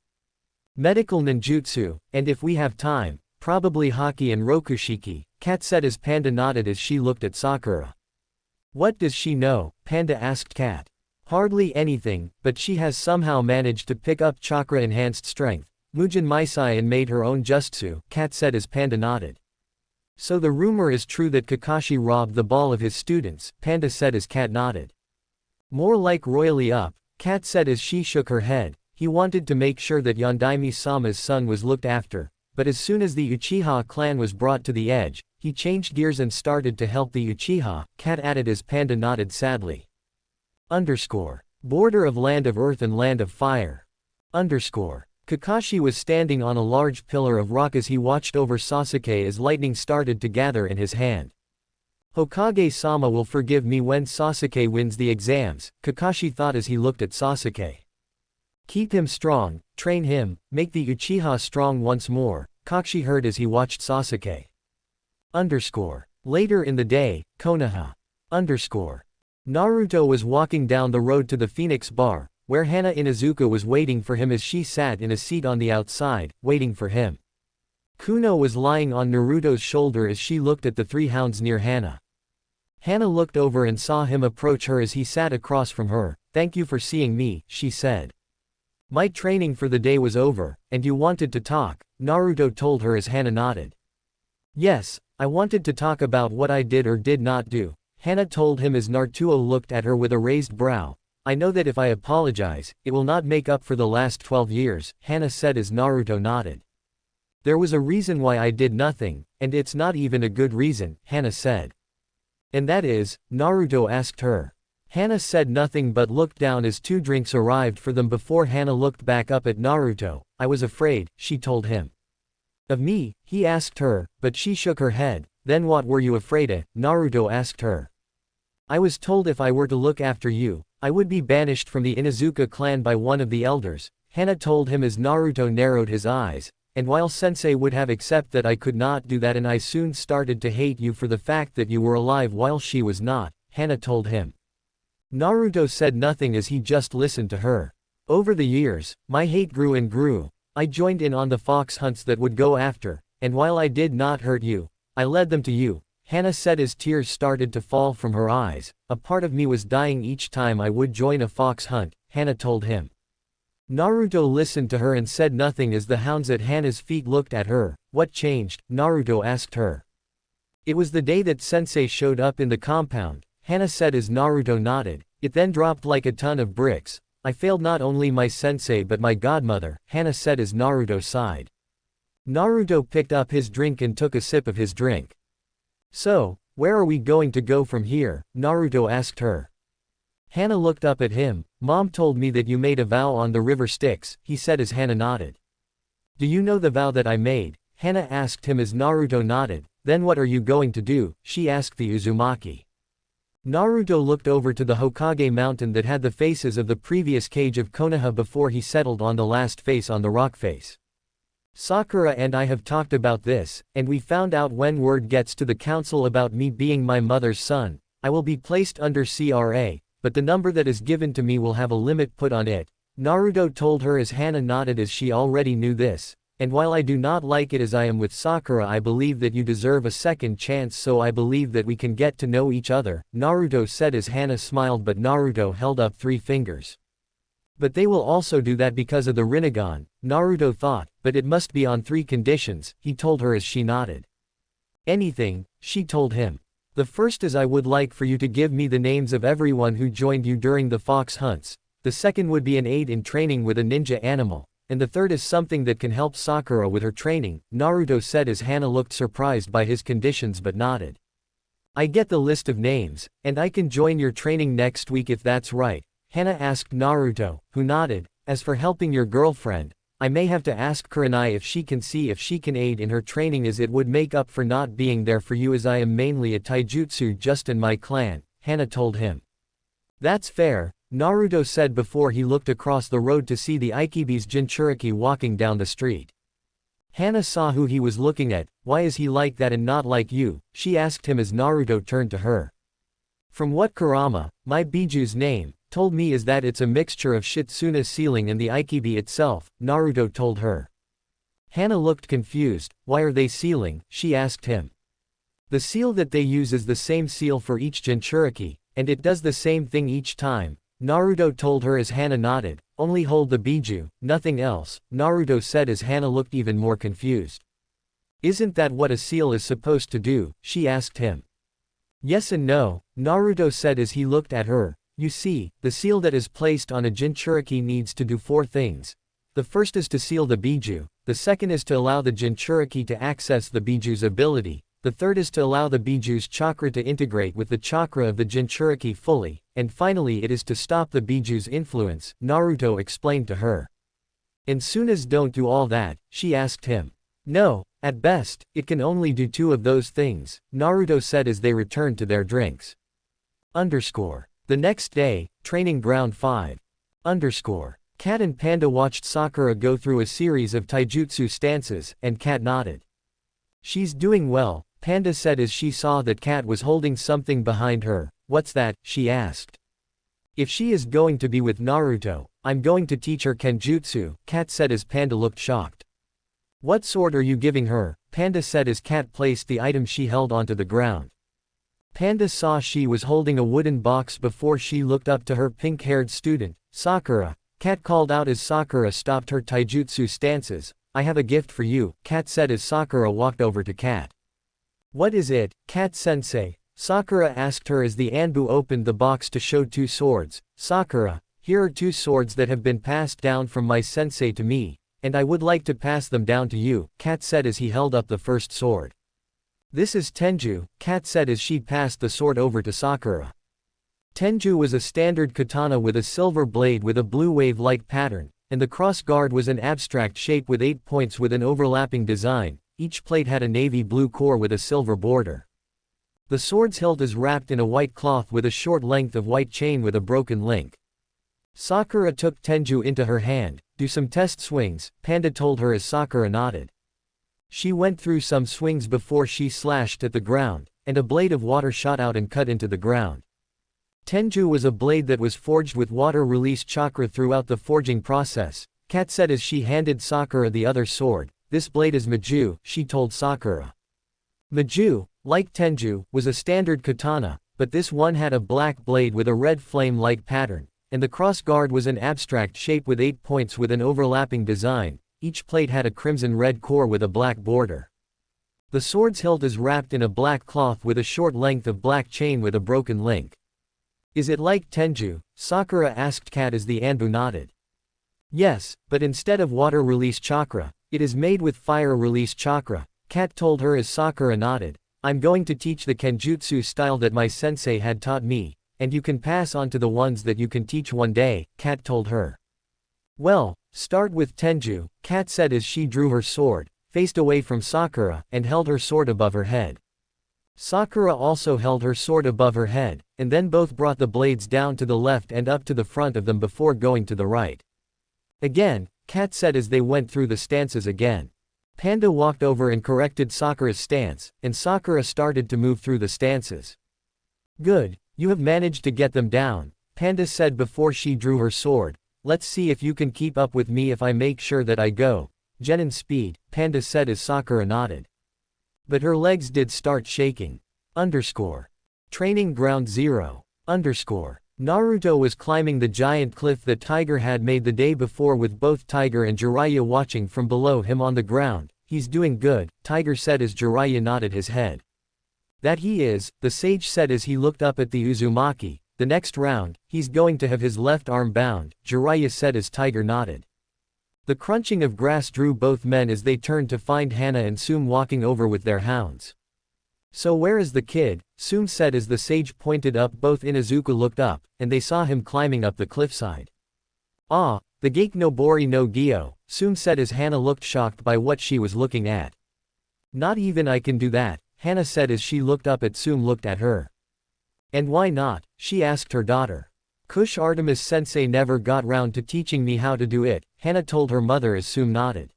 Medical ninjutsu, and if we have time, probably haki and rokushiki, Kat said as Panda nodded as she looked at Sakura. What does she know? Panda asked Kat. Hardly anything, but she has somehow managed to pick up chakra-enhanced strength, Mujin Maisai, and made her own jutsu, Kat said as Panda nodded. So the rumor is true that Kakashi robbed the ball of his students, Panda said as Kat nodded. More like royally up, Kat said as she shook her head. He wanted to make sure that Yondaime-sama's son was looked after, but as soon as the Uchiha clan was brought to the edge, he changed gears and started to help the Uchiha, Kat added as Panda nodded sadly. Border of Land of Earth and Land of Fire. Kakashi was standing on a large pillar of rock as he watched over Sasuke as lightning started to gather in his hand. Hokage-sama will forgive me when Sasuke wins the exams, Kakashi thought as he looked at Sasuke. Keep him strong, train him, make the Uchiha strong once more, Kakashi heard as he watched Sasuke. Later in the day, Konoha. Naruto was walking down the road to the Phoenix Bar, where Hana Inuzuka was waiting for him as she sat in a seat on the outside, waiting for him. Kuno was lying on Naruto's shoulder as she looked at the 3 hounds near Hana. Hana looked over and saw him approach her as he sat across from her. Thank you for seeing me, she said. My training for the day was over, and you wanted to talk, Naruto told her as Hana nodded. Yes, I wanted to talk about what I did or did not do, Hana told him as Naruto looked at her with a raised brow. I know that if I apologize, it will not make up for the last 12 years, Hana said as Naruto nodded. There was a reason why I did nothing, and it's not even a good reason, Hana said. And that is? Naruto asked her. Hana said nothing but looked down as 2 drinks arrived for them before Hana looked back up at Naruto. I was afraid, she told him. Of me? He asked her, but she shook her head. Then what were you afraid of? Naruto asked her. I was told if I were to look after you, I would be banished from the Inuzuka clan by one of the elders, Hana told him as Naruto narrowed his eyes. And while sensei would have accepted that I could not do that, and I soon started to hate you for the fact that you were alive while she was not, Hana told him. Naruto said nothing as he just listened to her. Over the years, my hate grew and grew. I joined in on the fox hunts that would go after, and while I did not hurt you, I led them to you, Hana said as tears started to fall from her eyes. A part of me was dying each time I would join a fox hunt, Hana told him. Naruto listened to her and said nothing as the hounds at Hana's feet looked at her. What changed? Naruto asked her. It was the day that sensei showed up in the compound, Hana said as Naruto nodded. It then dropped like a ton of bricks. I failed not only my sensei but my godmother, Hana said as Naruto sighed. Naruto picked up his drink and took a sip of his drink. So, where are we going to go from here? Naruto asked her. Hana looked up at him. Mom told me that you made a vow on the river Styx, he said as Hana nodded. Do you know the vow that I made? Hana asked him as Naruto nodded. Then what are you going to do? She asked the Uzumaki. Naruto looked over to the Hokage mountain that had the faces of the previous cage of Konoha before he settled on the last face on the rock face. Sakura and I have talked about this, and we found out when word gets to the council about me being my mother's son, I will be placed under CRA, but the number that is given to me will have a limit put on it. Naruto told her as Hana nodded as she already knew this. And while I do not like it as I am with Sakura, I believe that you deserve a second chance, so I believe that we can get to know each other, Naruto said as Hana smiled, but Naruto held up 3 fingers. But they will also do that because of the Rinnegan, Naruto thought, but it must be on 3 conditions, he told her as she nodded. Anything, she told him. The first is I would like for you to give me the names of everyone who joined you during the fox hunts, the second would be an aid in training with a ninja animal. And the third is something that can help Sakura with her training, Naruto said as Hana looked surprised by his conditions but nodded. I get the list of names, and I can join your training next week if that's right, Hana asked Naruto, who nodded. As for helping your girlfriend, I may have to ask Kuranai if she can see if she can aid in her training, as it would make up for not being there for you, as I am mainly a taijutsu just in my clan, Hana told him. That's fair, Naruto said before he looked across the road to see the Ikibi's Jinchuriki walking down the street. Hana saw who he was looking at. Why is he like that and not like you? She asked him as Naruto turned to her. From what Kurama, my Biju's name, told me is that it's a mixture of Shitsuna's sealing and the Ikibi itself, Naruto told her. Hana looked confused. Why are they sealing? She asked him. The seal that they use is the same seal for each Jinchuriki, and it does the same thing each time, Naruto told her as Hana nodded. Only hold the Biju, nothing else, Naruto said as Hana looked even more confused. Isn't that what a seal is supposed to do? She asked him. Yes and no, Naruto said as he looked at her. You see, the seal that is placed on a Jinchuriki needs to do 4 things. The first is to seal the Biju, the second is to allow the Jinchuriki to access the Biju's ability, the third is to allow the Biju's chakra to integrate with the chakra of the Jinchuriki fully, and finally it is to stop the Biju's influence, Naruto explained to her. And soon as don't do all that, she asked him. No, at best, it can only do 2 of those things, Naruto said as they returned to their drinks. The next day, Training Ground 5. Cat and Panda watched Sakura go through a series of taijutsu stances, and Cat nodded. She's doing well, Panda said as she saw that Cat was holding something behind her. What's that? She asked. If she is going to be with Naruto, I'm going to teach her Kenjutsu, Cat said as Panda looked shocked. What sword are you giving her? Panda said as Cat placed the item she held onto the ground. Panda saw she was holding a wooden box before she looked up to her pink-haired student, Sakura. Cat called out as Sakura stopped her taijutsu stances. I have a gift for you, Cat said as Sakura walked over to Cat. What is it, Cat-sensei? Sakura asked her as the Anbu opened the box to show 2 swords. Sakura, here are 2 swords that have been passed down from my sensei to me, and I would like to pass them down to you, Cat said as he held up the first sword. This is Tenju, Cat said as she passed the sword over to Sakura. Tenju was a standard katana with a silver blade with a blue wave-like pattern, and the cross guard was an abstract shape with 8 points with an overlapping design. Each plate had a navy blue core with a silver border. The sword's hilt is wrapped in a white cloth with a short length of white chain with a broken link. Sakura took Tenju into her hand. Do some test swings, Panda told her as Sakura nodded. She went through some swings before she slashed at the ground, and a blade of water shot out and cut into the ground. Tenju was a blade that was forged with water-release chakra throughout the forging process, Cat said as she handed Sakura the other sword. This blade is Maju, she told Sakura. Maju, like Tenju, was a standard katana, but this one had a black blade with a red flame-like pattern, and the cross guard was an abstract shape with 8 points with an overlapping design. Each plate had a crimson-red core with a black border. The sword's hilt is wrapped in a black cloth with a short length of black chain with a broken link. Is it like Tenju? Sakura asked Cat as the Anbu nodded. Yes, but instead of water-release chakra, It is made with fire release chakra, Kat told her as Sakura nodded. I'm going to teach the kenjutsu style that my sensei had taught me, and you can pass on to the ones that you can teach one day, Kat told her. Well, start with Tenju, Kat said as she drew her sword, faced away from Sakura, and held her sword above her head. Sakura also held her sword above her head, and then both brought the blades down to the left and up to the front of them before going to the right. Again, Kat said as they went through the stances again. Panda walked over and corrected Sakura's stance, and Sakura started to move through the stances. Good, you have managed to get them down, Panda said before she drew her sword. Let's see if you can keep up with me if I make sure that I go. Genin speed, Panda said as Sakura nodded. But her legs did start shaking. Training ground 0. Naruto was climbing the giant cliff that Tiger had made the day before with both Tiger and Jiraiya watching from below him on the ground. He's doing good, Tiger said as Jiraiya nodded his head. That he is, the sage said as he looked up at the Uzumaki. The next round, he's going to have his left arm bound, Jiraiya said as Tiger nodded. The crunching of grass drew both men as they turned to find Hana and Sum walking over with their hounds. So where is the kid? Sum said as the sage pointed up. Both Inuzuka looked up, and they saw him climbing up the cliffside. Ah, the Gake no Bori no Gyo, Sum said as Hana looked shocked by what she was looking at. Not even I can do that, Hana said as she looked up at Sum looked at her. And why not? She asked her daughter. Kush Artemis sensei never got round to teaching me how to do it, Hana told her mother as Sum nodded.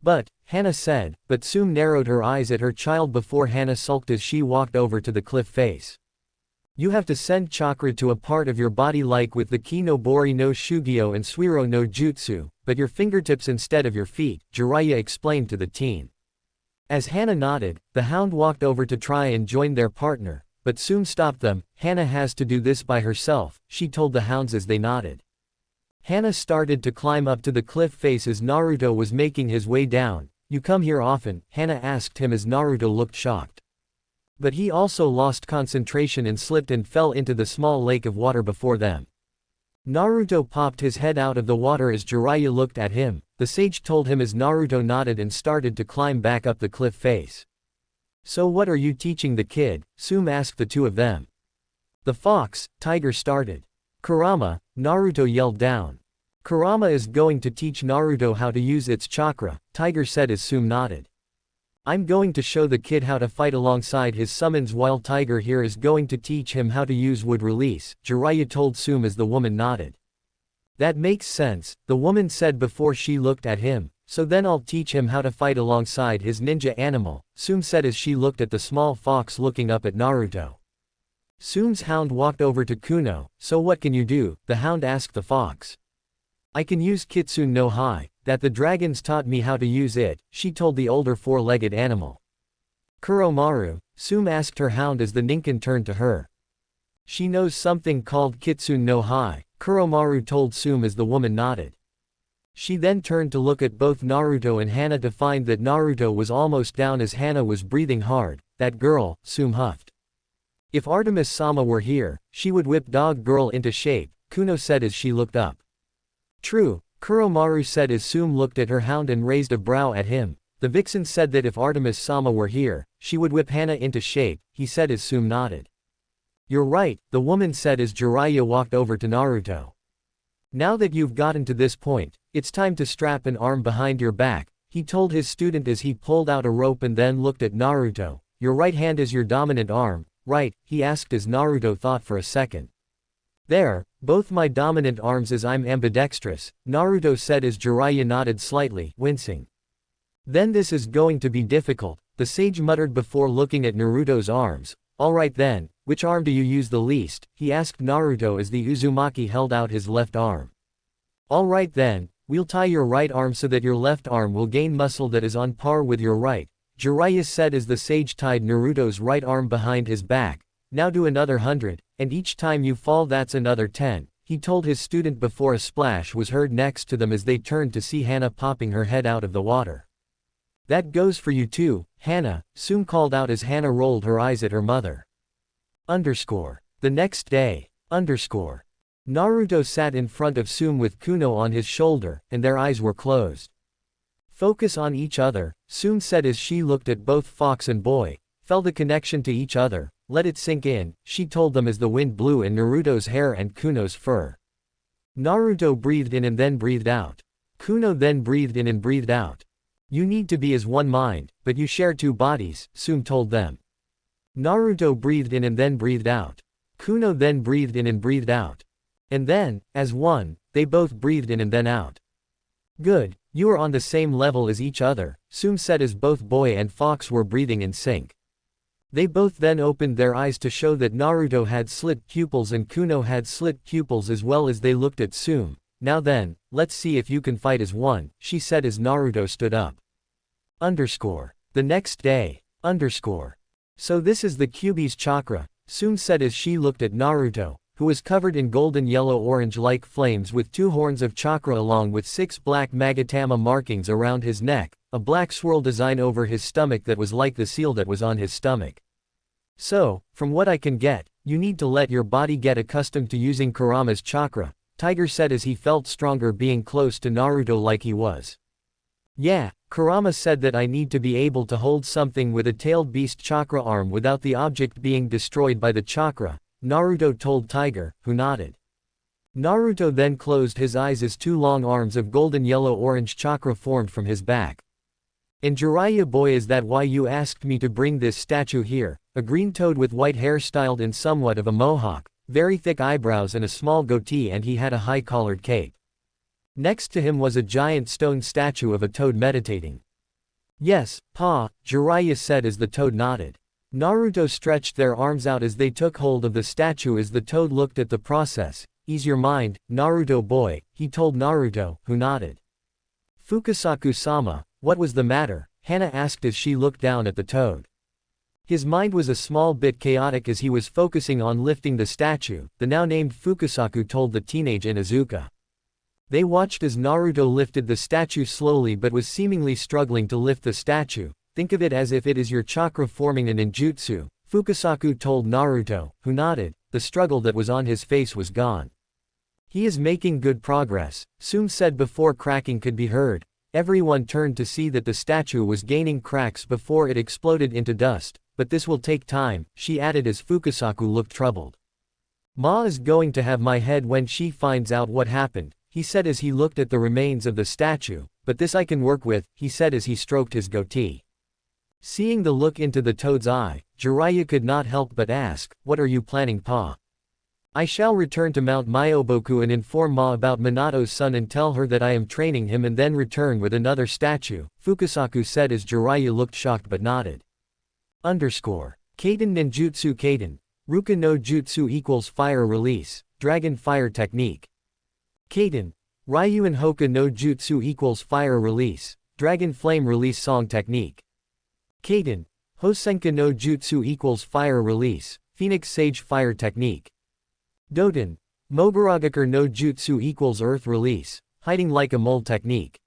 But, Hana said, but Sum narrowed her eyes at her child before Hana sulked as she walked over to the cliff face. You have to send chakra to a part of your body like with the Ki no Bori no Shugyo and Suiro no Jutsu, but your fingertips instead of your feet, Jiraiya explained to the teen. As Hana nodded, the hound walked over to try and join their partner, but Sum stopped them. Hana has to do this by herself, she told the hounds as they nodded. Hana started to climb up to the cliff face as Naruto was making his way down. You come here often? Hana asked him as Naruto looked shocked. But he also lost concentration and slipped and fell into the small lake of water before them. Naruto popped his head out of the water as Jiraiya looked at him, the sage told him as Naruto nodded and started to climb back up the cliff face. So what are you teaching the kid? Sum asked the two of them. The fox, Tiger started. Kurama, Naruto yelled down. Kurama is going to teach Naruto how to use its chakra, Tiger said as Sum nodded. I'm going to show the kid how to fight alongside his summons while Tiger here is going to teach him how to use wood release, Jiraiya told Sum as the woman nodded. That makes sense, the woman said before she looked at him, so then I'll teach him how to fight alongside his ninja animal, Sum said as she looked at the small fox looking up at Naruto. Sum's hound walked over to Kuno. So what can you do? The hound asked the fox. I can use Kitsune no Hai, that the dragons taught me how to use it, she told the older four-legged animal. Kuromaru, Sum asked her hound as the Ninken turned to her. She knows something called Kitsune no Hai, Kuromaru told Sum as the woman nodded. She then turned to look at both Naruto and Hana to find that Naruto was almost down as Hana was breathing hard. That girl, Sum huffed. If Artemis-sama were here, she would whip dog girl into shape, Kuno said as she looked up. True, Kuromaru said as Sum looked at her hound and raised a brow at him. The vixen said that if Artemis-sama were here, she would whip Hana into shape, he said as Sum nodded. You're right, the woman said as Jiraiya walked over to Naruto. Now that you've gotten to this point, it's time to strap an arm behind your back, he told his student as he pulled out a rope and then looked at Naruto. Your right hand is your dominant arm, right? He asked as Naruto thought for a second. There, both my dominant arms as I'm ambidextrous, Naruto said as Jiraiya nodded slightly, wincing. Then this is going to be difficult, the sage muttered before looking at Naruto's arms. Alright then, which arm do you use the least? He asked Naruto as the Uzumaki held out his left arm. Alright then, we'll tie your right arm so that your left arm will gain muscle that is on par with your right, Jiraiya said as the sage tied Naruto's right arm behind his back. Now do another 100, and each time you fall that's another 10, he told his student before a splash was heard next to them as they turned to see Hana popping her head out of the water. That goes for you too, Hana, Sum called out as Hana rolled her eyes at her mother. The next day. Naruto sat in front of Sum with Kuno on his shoulder, and their eyes were closed. Focus on each other, Sume said as she looked at both fox and boy. Felt the connection to each other, let it sink in, she told them as the wind blew in Naruto's hair and Kuno's fur. Naruto breathed in and then breathed out. Kuno then breathed in and breathed out. You need to be as one mind, but you share two bodies, Sume told them. Naruto breathed in and then breathed out. Kuno then breathed in and breathed out. And then, as one, they both breathed in and then out. Good, you are on the same level as each other, Sume said as both boy and fox were breathing in sync. They both then opened their eyes to show that Naruto had slit pupils and Kuno had slit pupils as well as they looked at Sume. Now then, let's see if you can fight as one, she said as Naruto stood up. The next day. So this is the Kyuubi's chakra, Sume said as she looked at Naruto, who was covered in golden yellow-orange-like flames with 2 horns of chakra along with 6 black magatama markings around his neck, a black swirl design over his stomach that was like the seal that was on his stomach. So, from what I can get, you need to let your body get accustomed to using Kurama's chakra, Tiger said as he felt stronger being close to Naruto like he was. Yeah, Kurama said that I need to be able to hold something with a tailed beast chakra arm without the object being destroyed by the chakra, Naruto told Tiger, who nodded. Naruto then closed his eyes as 2 long arms of golden yellow-orange chakra formed from his back. And Jiraiya boy, is that why you asked me to bring this statue here? A green toad with white hair styled in somewhat of a mohawk, very thick eyebrows and a small goatee, and he had a high-collared cape. Next to him was a giant stone statue of a toad meditating. Yes, Pa, Jiraiya said as the toad nodded. Naruto stretched their arms out as they took hold of the statue as the toad looked at the process. Ease your mind, Naruto boy, he told Naruto, who nodded. Fukusaku-sama, what was the matter? Hana asked as she looked down at the toad. His mind was a small bit chaotic as he was focusing on lifting the statue, the now named Fukusaku told the teenage Inuzuka. They watched as Naruto lifted the statue slowly but was seemingly struggling to lift the statue. Think of it as if it is your chakra forming a ninjutsu, Fukusaku told Naruto, who nodded. The struggle that was on his face was gone. He is making good progress, Sume said before cracking could be heard. Everyone turned to see that the statue was gaining cracks before it exploded into dust, but this will take time, she added as Fukusaku looked troubled. Ma is going to have my head when she finds out what happened, he said as he looked at the remains of the statue, but this I can work with, he said as he stroked his goatee. Seeing the look into the toad's eye, Jiraiya could not help but ask, what are you planning, Pa? I shall return to Mount Myoboku and inform Ma about Minato's son and tell her that I am training him and then return with another statue, Fukusaku said as Jiraiya looked shocked but nodded. Kaden Ninjutsu Kaden. Ruka no Jutsu equals fire release, dragon fire technique. Kaden. Ryuan Hoka no Jutsu equals fire release, dragon flame release song technique. Kaden. Hosenka no Jutsu equals fire release, phoenix sage fire technique. Doden. Mogaragakure no Jutsu equals earth release, hiding like a mole technique.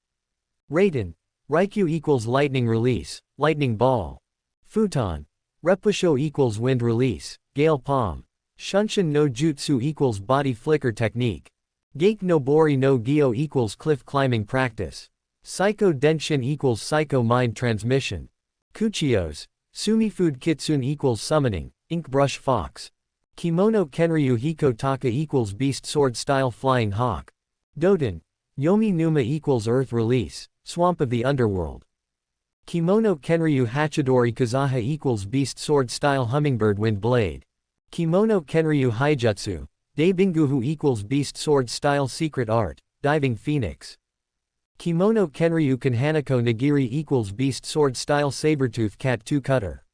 Raiden. Raikyu equals lightning release, lightning ball. Futon. Repusho equals wind release, gale palm. Shunshin no Jutsu equals body flicker technique. Gake no Bori no Gyo equals cliff climbing practice. Psycho Denshin equals psycho mind transmission. Kuchios. Sumifood Kitsune equals summoning, ink brush fox. Kimono Kenryu Hiko Taka equals beast sword style flying hawk. Doden. Yomi Numa equals earth release, swamp of the underworld. Kimono Kenryu Hachidori Kazaha equals beast sword style hummingbird wind blade. Kimono Kenryu Haijutsu. Daibinguhu equals beast sword style secret art, diving phoenix. Kimono Kenryu Kanhanako Nagiri equals beast sword style sabertooth cat 2 cutter.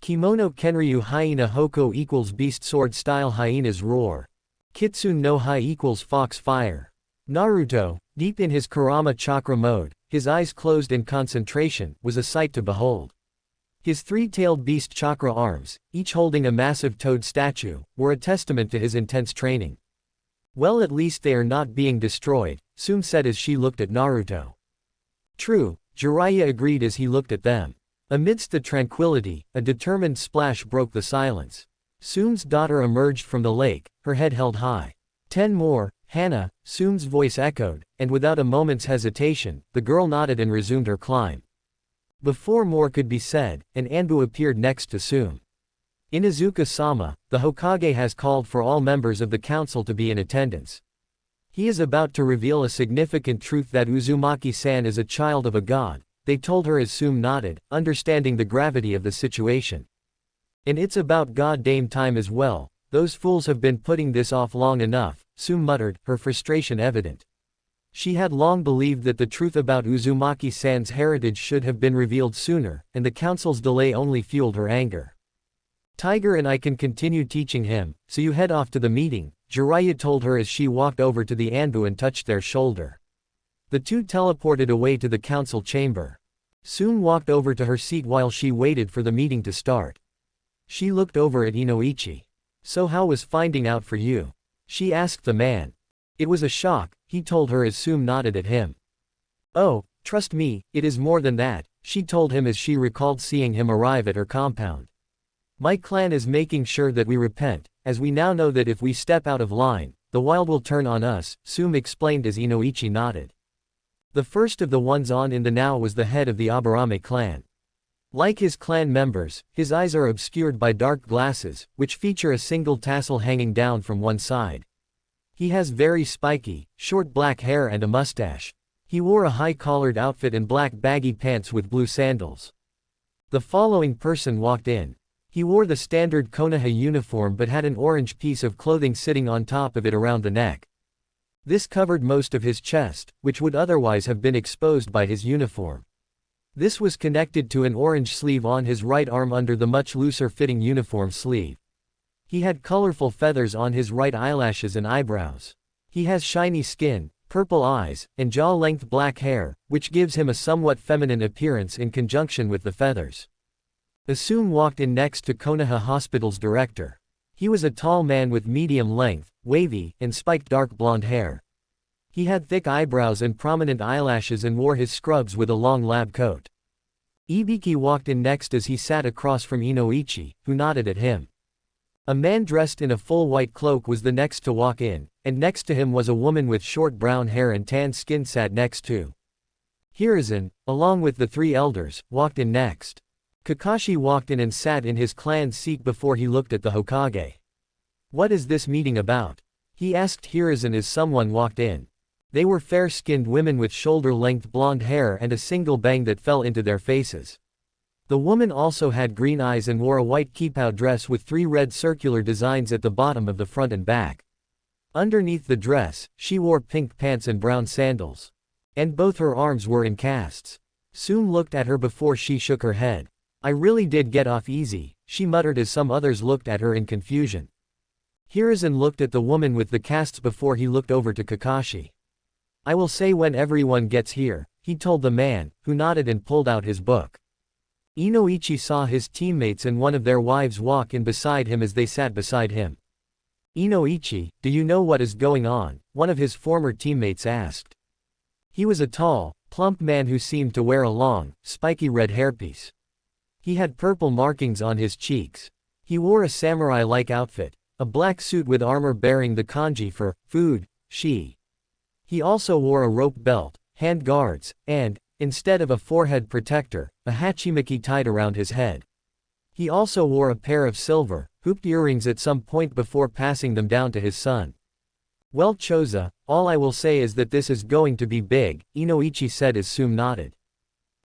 Kimono Kenryu Hyena Hoko equals beast sword style hyena's roar. Kitsune no Hai equals fox fire. Naruto, deep in his Kurama chakra mode, his eyes closed in concentration, was a sight to behold. His 3-tailed beast chakra arms, each holding a massive toad statue, were a testament to his intense training. Well, at least they are not being destroyed, Sume said as she looked at Naruto. True, Jiraiya agreed as he looked at them. Amidst the tranquility, a determined splash broke the silence. Sume's daughter emerged from the lake, her head held high. 10 more, Hana, Sume's voice echoed, and without a moment's hesitation, the girl nodded and resumed her climb. Before more could be said, an Anbu appeared next to Sume. Inuzuka-sama, the Hokage has called for all members of the council to be in attendance. He is about to reveal a significant truth that Uzumaki-san is a child of a god, they told her as Sume nodded, understanding the gravity of the situation. And it's about goddamn time as well, those fools have been putting this off long enough, Sume muttered, her frustration evident. She had long believed that the truth about Uzumaki-san's heritage should have been revealed sooner, and the council's delay only fueled her anger. Tiger and I can continue teaching him, so you head off to the meeting, Jiraiya told her as she walked over to the Anbu and touched their shoulder. The two teleported away to the council chamber. Sume walked over to her seat while she waited for the meeting to start. She looked over at Inoichi. So how was finding out for you? She asked the man. It was a shock, he told her as Sume nodded at him. Oh, trust me, it is more than that, she told him as she recalled seeing him arrive at her compound. My clan is making sure that we repent, as we now know that if we step out of line, the wild will turn on us, Sume explained as Inoichi nodded. The first of the ones on in the now was the head of the Aburame clan. Like his clan members, his eyes are obscured by dark glasses, which feature a single tassel hanging down from one side. He has very spiky, short black hair and a mustache. He wore a high-collared outfit and black baggy pants with blue sandals. The following person walked in. He wore the standard Konoha uniform but had an orange piece of clothing sitting on top of it around the neck. This covered most of his chest, which would otherwise have been exposed by his uniform. This was connected to an orange sleeve on his right arm under the much looser-fitting uniform sleeve. He had colorful feathers on his right eyelashes and eyebrows. He has shiny skin, purple eyes, and jaw-length black hair, which gives him a somewhat feminine appearance in conjunction with the feathers. Sume walked in next to Konoha Hospital's director. He was a tall man with medium length, wavy, and spiked dark blonde hair. He had thick eyebrows and prominent eyelashes and wore his scrubs with a long lab coat. Ibiki walked in next as he sat across from Inoichi, who nodded at him. A man dressed in a full white cloak was the next to walk in, and next to him was a woman with short brown hair and tan skin sat next to. Hiruzen, along with the three elders, walked in next. Kakashi walked in and sat in his clan's seat before he looked at the Hokage. What is this meeting about? He asked Hiruzen as someone walked in. They were fair-skinned women with shoulder-length blonde hair and a single bang that fell into their faces. The woman also had green eyes and wore a white kippah dress with 3 red circular designs at the bottom of the front and back. Underneath the dress, she wore pink pants and brown sandals. And both her arms were in casts. Sume looked at her before she shook her head. I really did get off easy, she muttered as some others looked at her in confusion. Hiruzen looked at the woman with the casts before he looked over to Kakashi. I will say when everyone gets here, he told the man, who nodded and pulled out his book. Inoichi saw his teammates and one of their wives walk in beside him as they sat beside him. Inoichi, do you know what is going on? One of his former teammates asked. He was a tall, plump man who seemed to wear a long, spiky red hairpiece. He had purple markings on his cheeks. He wore a samurai-like outfit, a black suit with armor bearing the kanji for food, shi. He also wore a rope belt, hand guards, and, instead of a forehead protector, a hachimaki tied around his head. He also wore a pair of silver, hooped earrings at some point before passing them down to his son. Well Choza, all I will say is that this is going to be big, Inoichi said as Sume nodded.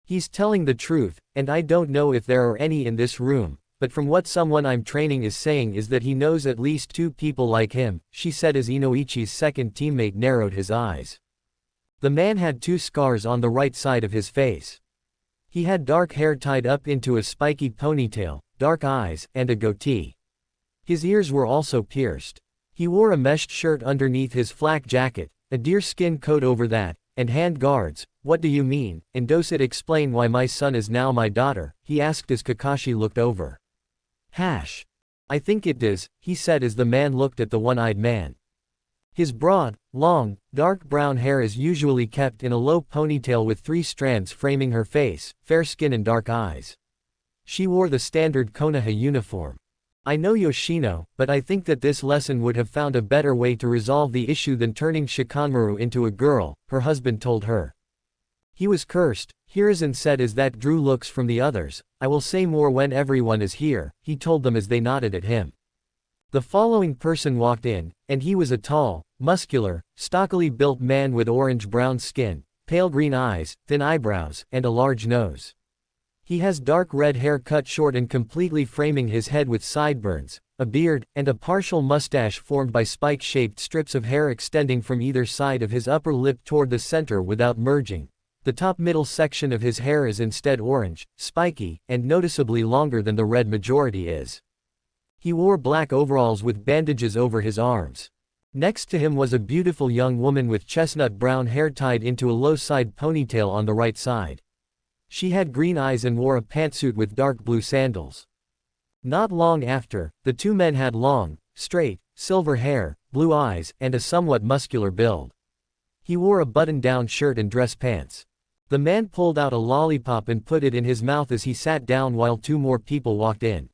He's telling the truth, and I don't know if there are any in this room, but from what someone I'm training is saying is that he knows at least 2 people like him, she said as Inoichi's second teammate narrowed his eyes. The man had 2 scars on the right side of his face. He had dark hair tied up into a spiky ponytail, dark eyes, and a goatee. His ears were also pierced. He wore a meshed shirt underneath his flak jacket, a deerskin coat over that, and hand guards. What do you mean, and does it explain why my son is now my daughter? He asked as Kakashi looked over. I think it does, he said as the man looked at the one-eyed man. His broad, long, dark brown hair is usually kept in a low ponytail with 3 strands framing her face, fair skin and dark eyes. She wore the standard Konoha uniform. I know Yoshino, but I think that this lesson would have found a better way to resolve the issue than turning Shikamaru into a girl, her husband told her. He was cursed, Hiruzen said as that drew looks from the others. I will say more when everyone is here, he told them as they nodded at him. The following person walked in, and he was a tall, muscular, stockily built man with orange-brown skin, pale green eyes, thin eyebrows, and a large nose. He has dark red hair cut short and completely framing his head with sideburns, a beard, and a partial mustache formed by spike-shaped strips of hair extending from either side of his upper lip toward the center without merging. The top middle section of his hair is instead orange, spiky, and noticeably longer than the red majority is. He wore black overalls with bandages over his arms. Next to him was a beautiful young woman with chestnut brown hair tied into a low-side ponytail on the right side. She had green eyes and wore a pantsuit with dark blue sandals. Not long after, the two men had long, straight, silver hair, blue eyes, and a somewhat muscular build. He wore a button-down shirt and dress pants. The man pulled out a lollipop and put it in his mouth as he sat down while two more people walked in.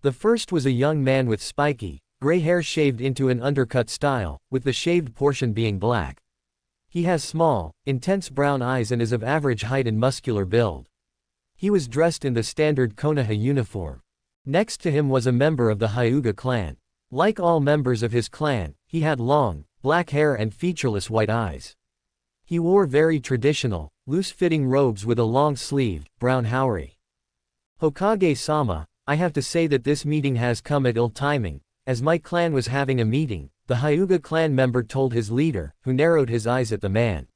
The first was a young man with spiky, gray hair shaved into an undercut style, with the shaved portion being black. He has small, intense brown eyes and is of average height and muscular build. He was dressed in the standard Konoha uniform. Next to him was a member of the Hyuga clan. Like all members of his clan, he had long, black hair and featureless white eyes. He wore very traditional, loose-fitting robes with a long-sleeved, brown haori. Hokage-sama, I have to say that this meeting has come at ill timing, as my clan was having a meeting, the Hyuga clan member told his leader, who narrowed his eyes at the man.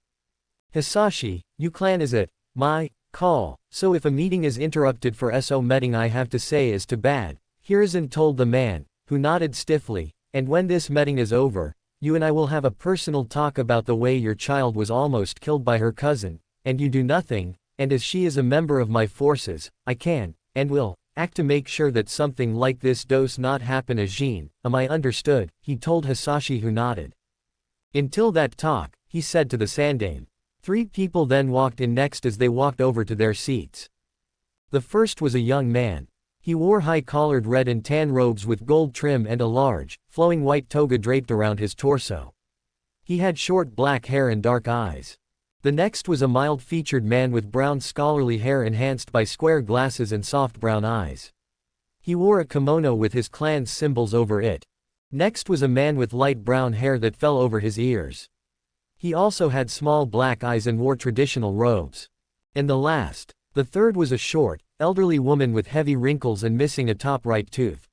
Hisashi, you clan is at my call, so if a meeting is interrupted for SO meeting I have to say is too bad, Hiruzen told the man, who nodded stiffly, and when this meeting is over, you and I will have a personal talk about the way your child was almost killed by her cousin, and you do nothing, and as she is a member of my forces, I can, and will, act to make sure that something like this does not happen again. Am I understood? He told Hisashi, who nodded. Until that talk, he said to the Sandame. Three people then walked in next as they walked over to their seats. The first was a young man. He wore high-collared red and tan robes with gold trim and a large, flowing white toga draped around his torso. He had short black hair and dark eyes. The next was a mild-featured man with brown scholarly hair enhanced by square glasses and soft brown eyes. He wore a kimono with his clan's symbols over it. Next was a man with light brown hair that fell over his ears. He also had small black eyes and wore traditional robes. And the third was a short, elderly woman with heavy wrinkles and missing a top right tooth.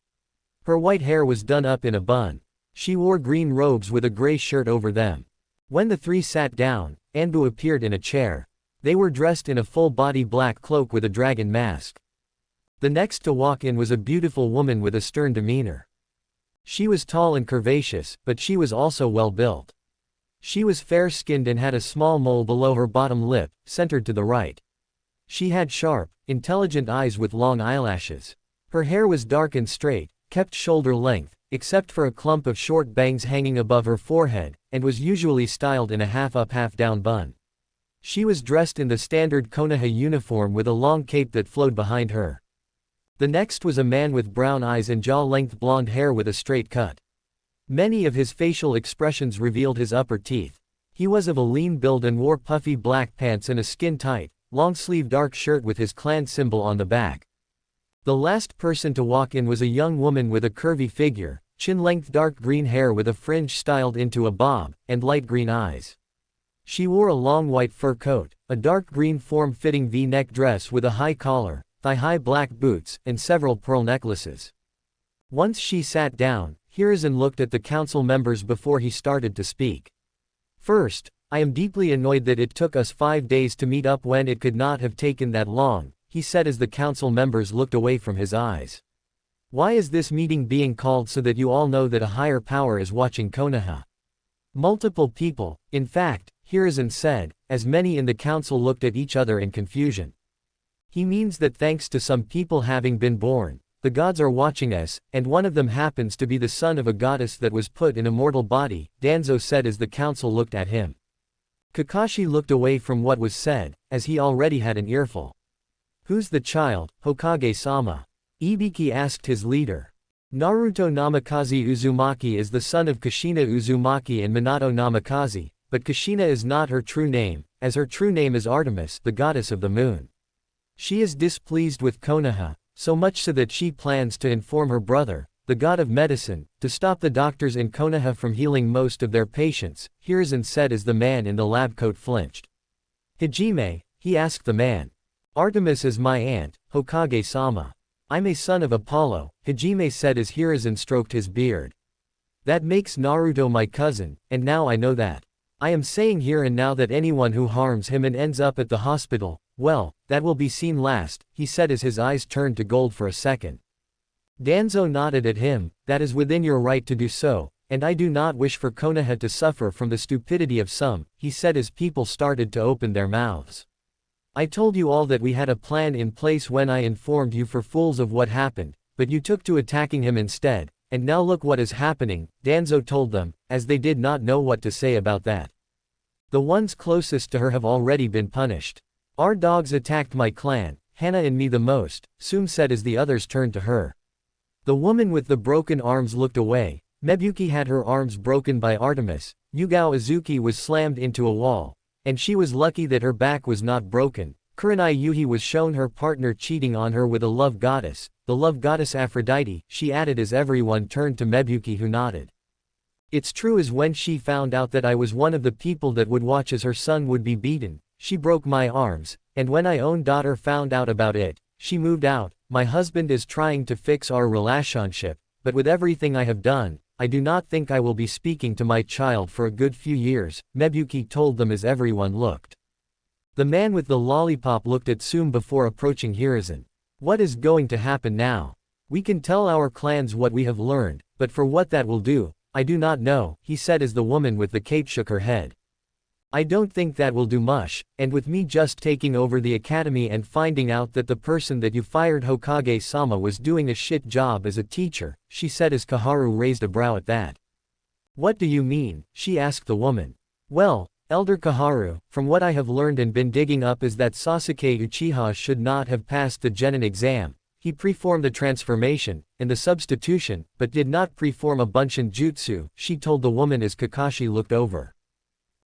Her white hair was done up in a bun. She wore green robes with a gray shirt over them. When the three sat down, Anbu appeared in a chair. They were dressed in a full-body black cloak with a dragon mask. The next to walk in was a beautiful woman with a stern demeanor. She was tall and curvaceous, but she was also well-built. She was fair-skinned and had a small mole below her bottom lip, centered to the right. She had sharp, intelligent eyes with long eyelashes. Her hair was dark and straight, kept shoulder length, except for a clump of short bangs hanging above her forehead, and was usually styled in a half-up half-down bun. She was dressed in the standard Konoha uniform with a long cape that flowed behind her. The next was a man with brown eyes and jaw-length blonde hair with a straight cut. Many of his facial expressions revealed his upper teeth. He was of a lean build and wore puffy black pants and a skin-tight, long-sleeved dark shirt with his clan symbol on the back. The last person to walk in was a young woman with a curvy figure, chin-length dark green hair with a fringe styled into a bob, and light green eyes. She wore a long white fur coat, a dark green form-fitting V-neck dress with a high collar, thigh-high black boots, and several pearl necklaces. Once she sat down, Hiruzen looked at the council members before he started to speak. First, I am deeply annoyed that it took us 5 days to meet up when it could not have taken that long, he said as the council members looked away from his eyes. Why is this meeting being called so that you all know that a higher power is watching Konoha? Multiple people, in fact, Hiruzen said, as many in the council looked at each other in confusion. He means that thanks to some people having been born, the gods are watching us, and one of them happens to be the son of a goddess that was put in a mortal body, Danzo said as the council looked at him. Kakashi looked away from what was said, as he already had an earful. Who's the child, Hokage-sama? Ibiki asked his leader. Naruto Namikaze Uzumaki is the son of Kushina Uzumaki and Minato Namikaze, but Kushina is not her true name, as her true name is Artemis, the goddess of the moon. She is displeased with Konoha, so much so that she plans to inform her brother, the god of medicine, to stop the doctors in Konoha from healing most of their patients. Hiruzen said as the man in the lab coat flinched. Hajime, he asked the man. Artemis is my aunt, Hokage-sama. I'm a son of Apollo, Hajime said as Hiruzen stroked his beard. That makes Naruto my cousin, and now I know that. I am saying here and now that anyone who harms him and ends up at the hospital, well, that will be seen last, he said as his eyes turned to gold for a second. Danzo nodded at him. That is within your right to do so, and I do not wish for Konoha to suffer from the stupidity of some, he said as people started to open their mouths. I told you all that we had a plan in place when I informed you for fools of what happened, but you took to attacking him instead, and now look what is happening, Danzo told them, as they did not know what to say about that. The ones closest to her have already been punished. Our dogs attacked my clan, Hana and me the most, Sum said as the others turned to her. The woman with the broken arms looked away. Mebuki had her arms broken by Artemis, Yugao Izuki was slammed into a wall, and she was lucky that her back was not broken. Kurenai Yuhi was shown her partner cheating on her with a love goddess, the love goddess Aphrodite, she added as everyone turned to Mebuki who nodded. It's true as when she found out that I was one of the people that would watch as her son would be beaten, she broke my arms, and when my own daughter found out about it, she moved out. My husband is trying to fix our relationship, but with everything I have done, I do not think I will be speaking to my child for a good few years, Mebuki told them as everyone looked. The man with the lollipop looked at Sum before approaching Hiruzen. What is going to happen now? We can tell our clans what we have learned, but for what that will do, I do not know, he said as the woman with the cape shook her head. I don't think that will do much, and with me just taking over the academy and finding out that the person that you fired Hokage-sama was doing a shit job as a teacher, she said as Kaharu raised a brow at that. What do you mean? She asked the woman. Well, Elder Kaharu, from what I have learned and been digging up is that Sasuke Uchiha should not have passed the genin exam. He preformed the transformation, and the substitution, but did not preform a bunshin jutsu, she told the woman as Kakashi looked over.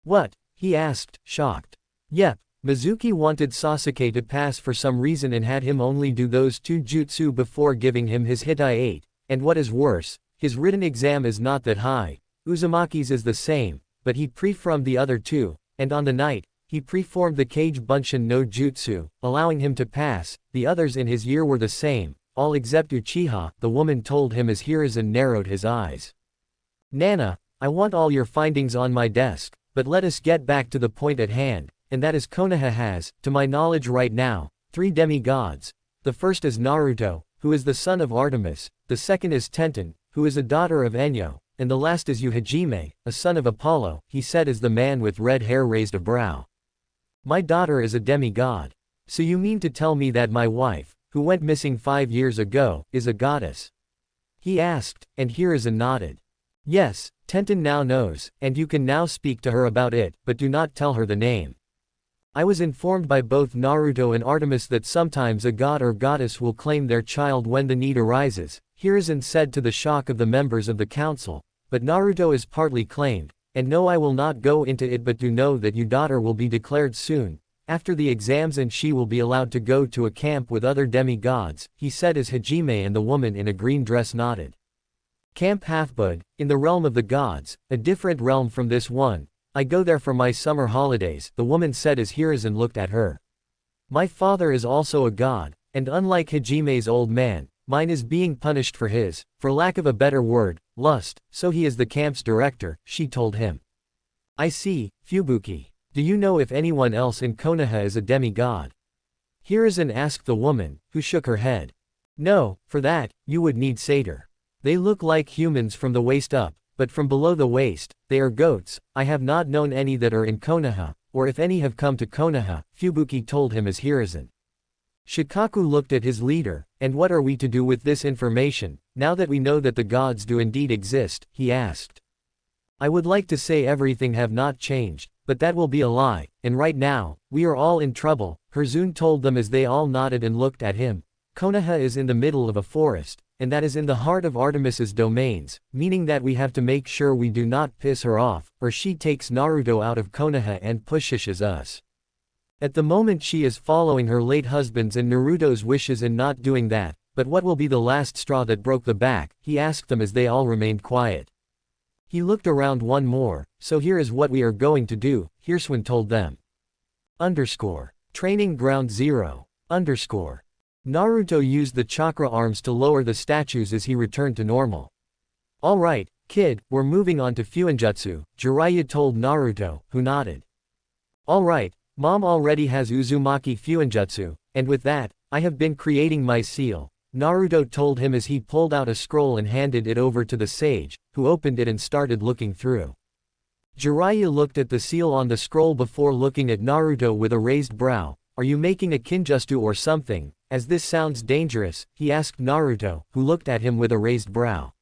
What? He asked, shocked. Yep, Mizuki wanted Sasuke to pass for some reason and had him only do those two jutsu before giving him his Hitai 8, and what is worse, his written exam is not that high. Uzumaki's is the same, but he preformed the other two, and on the night, he preformed the Kage Bunshin no Jutsu, allowing him to pass. The others in his year were the same, all except Uchiha, the woman told him as Hiruzen narrowed his eyes. Nana, I want all your findings on my desk. But let us get back to the point at hand, and that is Konoha has, to my knowledge right now, 3 demigods. The first is Naruto, who is the son of Artemis, the second is Tenten, who is a daughter of Enyo, and the last is Hajime, a son of Apollo, he said as the man with red hair raised a brow. My daughter is a demigod. So you mean to tell me that my wife, who went missing 5 years ago, is a goddess? He asked, and Hiruzen nodded. Yes, Tenten now knows, and you can now speak to her about it, but do not tell her the name. I was informed by both Naruto and Artemis that sometimes a god or goddess will claim their child when the need arises, Hiruzen said to the shock of the members of the council, but Naruto is partly claimed, and no, I will not go into it, but do know that your daughter will be declared soon, after the exams, and she will be allowed to go to a camp with other demigods, he said as Hajime and the woman in a green dress nodded. Camp Halfbud, in the realm of the gods, a different realm from this one. I go there for my summer holidays, the woman said as Hiruzen looked at her. My father is also a god, and unlike Hajime's old man, mine is being punished for his, for lack of a better word, lust, so he is the camp's director, she told him. I see, Fubuki. Do you know if anyone else in Konoha is a demigod? Hiruzen asked the woman, who shook her head. No, for that, you would need satyr. They look like humans from the waist up, but from below the waist, they are goats. I have not known any that are in Konoha, or if any have come to Konoha, Fubuki told him as Hiruzen. Shikaku looked at his leader, and what are we to do with this information, now that we know that the gods do indeed exist, he asked. I would like to say everything have not changed, but that will be a lie, and right now, we are all in trouble, Hiruzen told them as they all nodded and looked at him. Konoha is in the middle of a forest, and that is in the heart of Artemis's domains, meaning that we have to make sure we do not piss her off, or she takes Naruto out of Konoha and pushes us. At the moment she is following her late husband's and Naruto's wishes and not doing that, but what will be the last straw that broke the back, he asked them as they all remained quiet. He looked around one more, so here is what we are going to do, Hirsuen told them. Training Ground 0. Naruto used the chakra arms to lower the statues as he returned to normal. Alright, kid, we're moving on to Fuinjutsu, Jiraiya told Naruto, who nodded. Alright, mom already has Uzumaki Fuinjutsu, and with that, I have been creating my seal, Naruto told him as he pulled out a scroll and handed it over to the sage, who opened it and started looking through. Jiraiya looked at the seal on the scroll before looking at Naruto with a raised brow. Are you making a kinjutsu or something? As this sounds dangerous, he asked Naruto, who looked at him with a raised brow.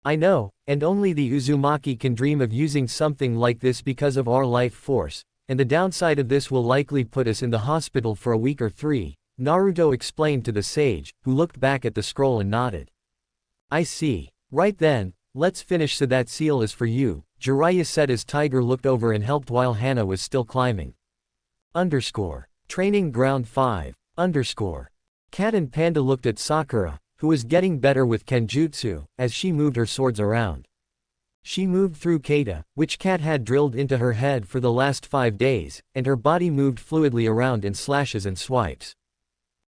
I know, and only the Uzumaki can dream of using something like this because of our life force, and the downside of this will likely put us in the hospital for a week or 3, Naruto explained to the sage, who looked back at the scroll and nodded. I see. Right then, let's finish so that seal is for you, Jiraiya said as Tiger looked over and helped while Hana was still climbing. Training Ground 5. Cat and Panda looked at Sakura, who was getting better with Kenjutsu, as she moved her swords around. She moved through kata, which Cat had drilled into her head for the last 5 days, and her body moved fluidly around in slashes and swipes.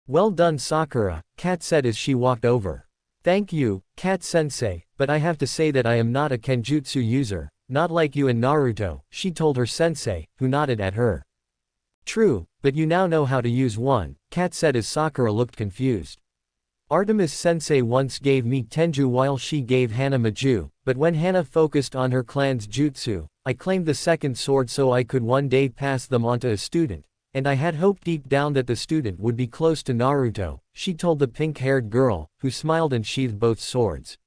Well done Sakura, Cat said as she walked over. Thank you, Cat-sensei, but I have to say that I am not a Kenjutsu user, not like you and Naruto, she told her sensei, who nodded at her. True, but you now know how to use one, Cat said as Sakura looked confused. Artemis sensei once gave me Tenju while she gave Hana Maju, but when Hana focused on her clan's jutsu, I claimed the second sword so I could one day pass them on to a student, and I had hoped deep down that the student would be close to Naruto, she told the pink-haired girl, who smiled and sheathed both swords.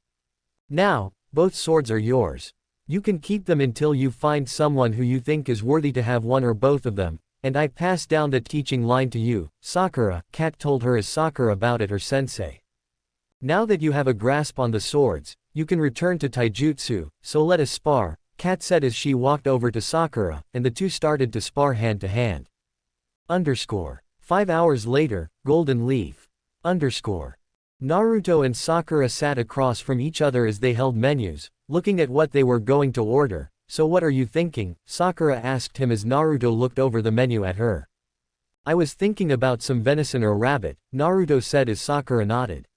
Now, both swords are yours. You can keep them until you find someone who you think is worthy to have one or both of them, and I pass down the teaching line to you, Sakura, Cat told her as Sakura bowed at her sensei. Now that you have a grasp on the swords, you can return to taijutsu, so let us spar, Cat said as she walked over to Sakura, and the two started to spar hand to hand. 5 hours later, Golden Leaf. Naruto and Sakura sat across from each other as they held menus, looking at what they were going to order. So what are you thinking? Sakura asked him as Naruto looked over the menu at her. I was thinking about some venison or rabbit, Naruto said as Sakura nodded.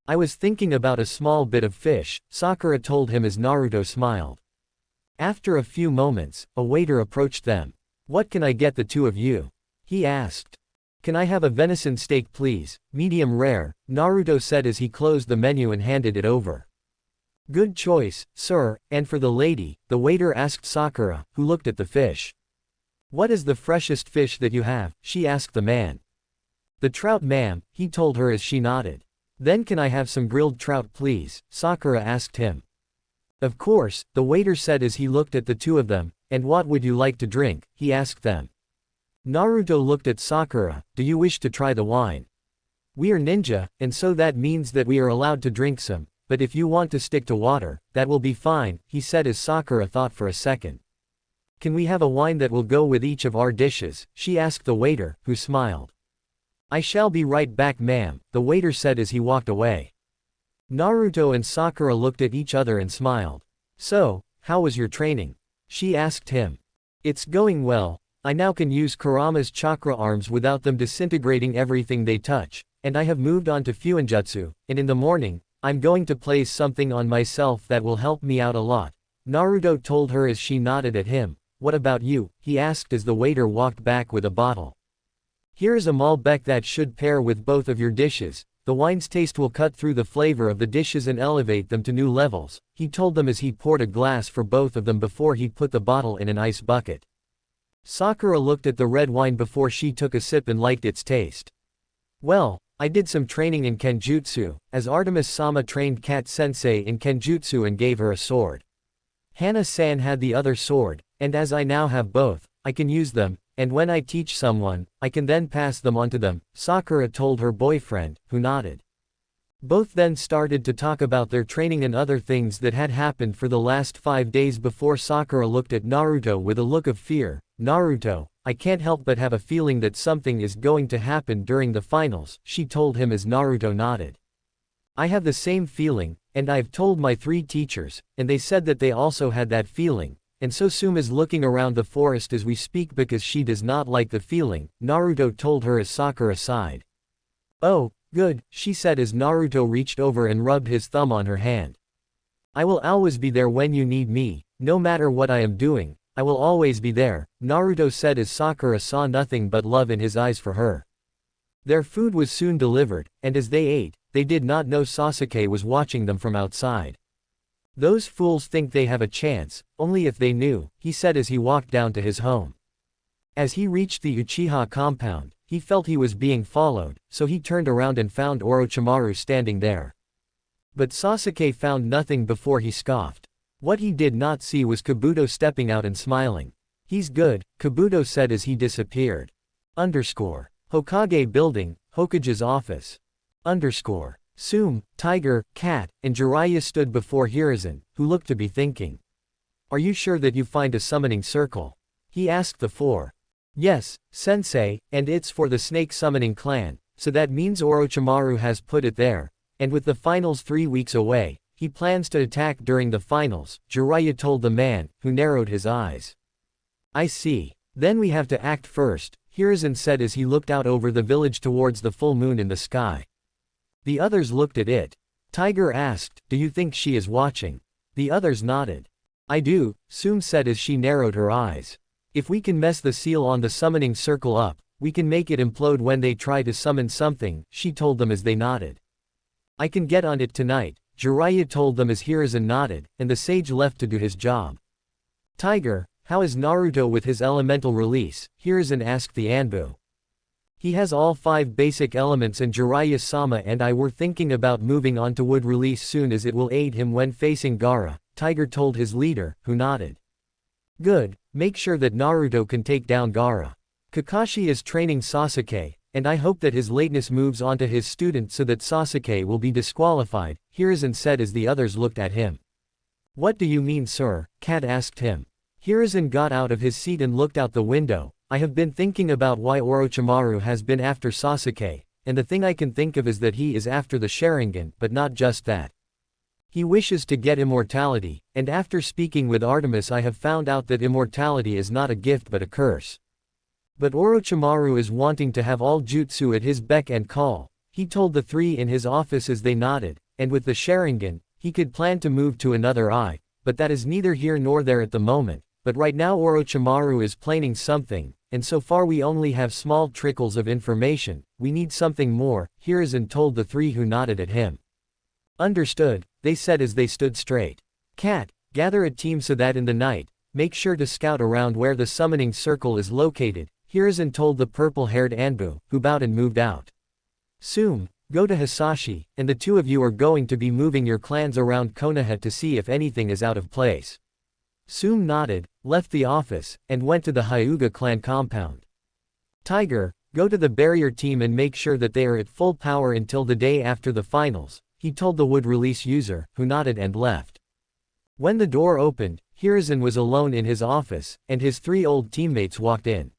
I was thinking about a small bit of fish, Sakura told him as Naruto smiled. After a few moments, a waiter approached them. What can I get the two of you? He asked. Can I have a venison steak please, medium rare, Naruto said as he closed the menu and handed it over. Good choice, sir, and for the lady, the waiter asked Sakura, who looked at the fish. What is the freshest fish that you have? She asked the man. The trout ma'am, he told her as she nodded. Then can I have some grilled trout please? Sakura asked him. Of course, the waiter said as he looked at the two of them, and what would you like to drink? He asked them. Naruto looked at Sakura, do you wish to try the wine? We are ninja, and so that means that we are allowed to drink some. But if you want to stick to water, that will be fine, he said as Sakura thought for a second. Can we have a wine that will go with each of our dishes? She asked the waiter, who smiled. I shall be right back ma'am, the waiter said as he walked away. Naruto and Sakura looked at each other and smiled. So, how was your training? She asked him. It's going well, I now can use Kurama's chakra arms without them disintegrating everything they touch, and I have moved on to Fuinjutsu, and in the morning, I'm going to place something on myself that will help me out a lot, Naruto told her as she nodded at him. What about you? He asked as the waiter walked back with a bottle. Here is a Malbec that should pair with both of your dishes, the wine's taste will cut through the flavor of the dishes and elevate them to new levels, he told them as he poured a glass for both of them before he put the bottle in an ice bucket. Sakura looked at the red wine before she took a sip and liked its taste. Well, I did some training in Kenjutsu, as Artemis-sama trained Cat-sensei in Kenjutsu and gave her a sword. Hana-san had the other sword, and as I now have both, I can use them, and when I teach someone, I can then pass them on to them, Sakura told her boyfriend, who nodded. Both then started to talk about their training and other things that had happened for the last 5 days before Sakura looked at Naruto with a look of fear. "Naruto, I can't help but have a feeling that something is going to happen during the finals," she told him as Naruto nodded. "I have the same feeling, and I've told my 3 teachers, and they said that they also had that feeling, and so Sume is looking around the forest as we speak because she does not like the feeling," Naruto told her as Sakura sighed. "Oh, good," she said as Naruto reached over and rubbed his thumb on her hand. "I will always be there when you need me, no matter what I am doing, I will always be there," Naruto said as Sakura saw nothing but love in his eyes for her. Their food was soon delivered, and as they ate, they did not know Sasuke was watching them from outside. "Those fools think they have a chance, only if they knew," he said as he walked down to his home. As he reached the Uchiha compound, he felt he was being followed, so he turned around and found Orochimaru standing there. But Sasuke found nothing before he scoffed. What he did not see was Kabuto stepping out and smiling. "He's good," Kabuto said as he disappeared. Hokage building, Hokage's office. Sume, Tiger, Cat, and Jiraiya stood before Hiruzen, who looked to be thinking. "Are you sure that you find a summoning circle?" he asked the 4. "Yes, sensei, and it's for the snake summoning clan, so that means Orochimaru has put it there, and with the finals 3 weeks away, he plans to attack during the finals," Jiraiya told the man, who narrowed his eyes. "I see. Then we have to act first," Hiruzen said as he looked out over the village towards the full moon in the sky. The others looked at it. Tiger asked, "Do you think she is watching?" The others nodded. "I do," Sume said as she narrowed her eyes. "If we can mess the seal on the summoning circle up, we can make it implode when they try to summon something," she told them as they nodded. "I can get on it tonight," Jiraiya told them as Hiruzen nodded, and the sage left to do his job. "Tiger, how is Naruto with his elemental release?" Hiruzen asked the Anbu. "He has all 5 basic elements and Jiraiya-sama and I were thinking about moving on to wood release soon as it will aid him when facing Gaara," Tiger told his leader, who nodded. "Good, make sure that Naruto can take down Gaara. Kakashi is training Sasuke, and I hope that his lateness moves on to his student so that Sasuke will be disqualified," Hiruzen said as the others looked at him. "What do you mean, sir?" Kat asked him. Hiruzen got out of his seat and looked out the window. "I have been thinking about why Orochimaru has been after Sasuke, and the thing I can think of is that he is after the Sharingan, but not just that. He wishes to get immortality, and after speaking with Artemis I have found out that immortality is not a gift but a curse. But Orochimaru is wanting to have all jutsu at his beck and call," he told the 3 in his office as they nodded, "and with the Sharingan, he could plan to move to another eye, but that is neither here nor there at the moment, but right now Orochimaru is planning something, and so far we only have small trickles of information, we need something more," Hiruzen told the 3 who nodded at him. "Understood," they said as they stood straight. "Cat, gather a team so that in the night, make sure to scout around where the summoning circle is located," Hiruzen told the purple-haired Anbu, who bowed and moved out. "Sume, go to Hisashi, and the 2 of you are going to be moving your clans around Konoha to see if anything is out of place." Sume nodded, left the office, and went to the Hyuga clan compound. "Tiger, go to the barrier team and make sure that they are at full power until the day after the finals," he told the wood release user, who nodded and left. When the door opened, Hiruzen was alone in his office, and his 3 old teammates walked in.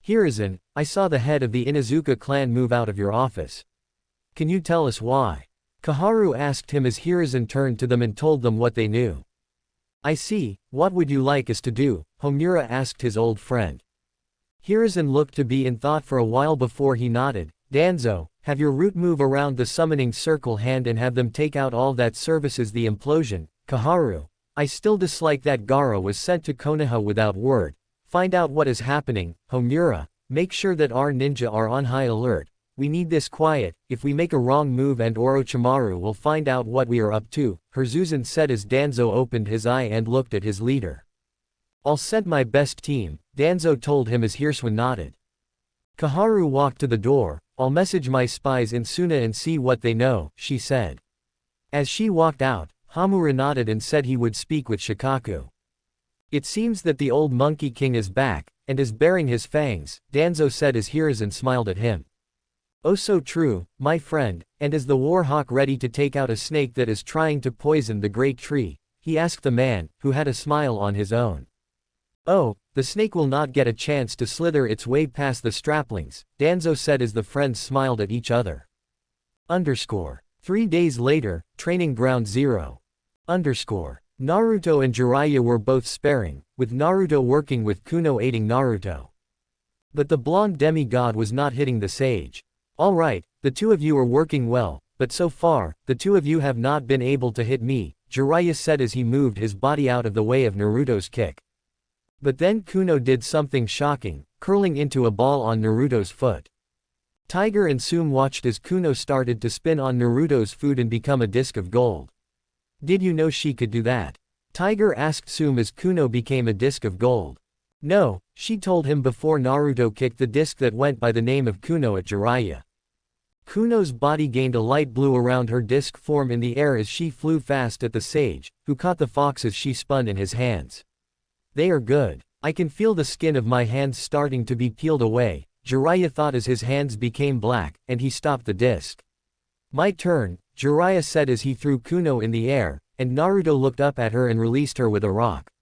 "Hiruzen, I saw the head of the Inuzuka clan move out of your office. Can you tell us why?" Kaharu asked him as Hiruzen turned to them and told them what they knew. "I see, what would you like us to do?" Homura asked his old friend. Hiruzen looked to be in thought for a while before he nodded. "Danzo, have your root move around the summoning circle hand and have them take out all that services the implosion." Kaharu, I still dislike that Gaara was sent to Konoha without word. Find out what is happening. Homura, make sure that our ninja are on high alert. We need this quiet, if we make a wrong move and Orochimaru will find out what we are up to, Hiruzen said as Danzo opened his eye and looked at his leader. I'll send my best team, Danzo told him as Hirsuen nodded. Kaharu walked to the door. I'll message my spies in Suna and see what they know, she said. As she walked out, Hamura nodded and said he would speak with Shikaku. It seems that the old Monkey King is back, and is baring his fangs, Danzo said as Hiruzen smiled at him. Oh so true, my friend, and is the war hawk ready to take out a snake that is trying to poison the great tree? He asked the man, who had a smile on his own. Oh, the snake will not get a chance to slither its way past the straplings, Danzo said as the friends smiled at each other. 3 days later, Training Ground Zero. Naruto and Jiraiya were both sparring, with Naruto working with Kuno aiding Naruto. But the blonde demigod was not hitting the sage. Alright, the two of you are working well, but so far, the two of you have not been able to hit me, Jiraiya said as he moved his body out of the way of Naruto's kick. But then Kuno did something shocking, curling into a ball on Naruto's foot. Tiger and Tsume watched as Kuno started to spin on Naruto's foot and become a disc of gold. Did you know she could do that? Tiger asked Tsume as Kuno became a disc of gold. No, she told him before Naruto kicked the disc that went by the name of Kuno at Jiraiya. Kuno's body gained a light blue around her disc form in the air as she flew fast at the sage, who caught the fox as she spun in his hands. They are good. I can feel the skin of my hands starting to be peeled away, Jiraiya thought as his hands became black, and he stopped the disc. My turn, Jiraiya said as he threw Kuno in the air, and Naruto looked up at her and released her with a rock.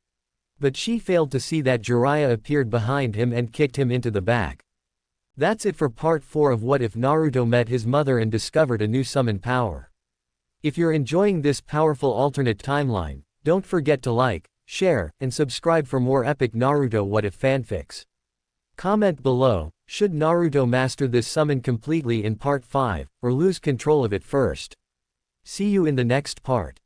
But she failed to see that Jiraiya appeared behind him and kicked him into the back. That's it for part 4 of What If Naruto Met His Mother and Discovered a New Summon Power. If you're enjoying this powerful alternate timeline, don't forget to like, share, and subscribe for more epic Naruto What If fanfics. Comment below, should Naruto master this summon completely in part 5, or lose control of it first? See you in the next part.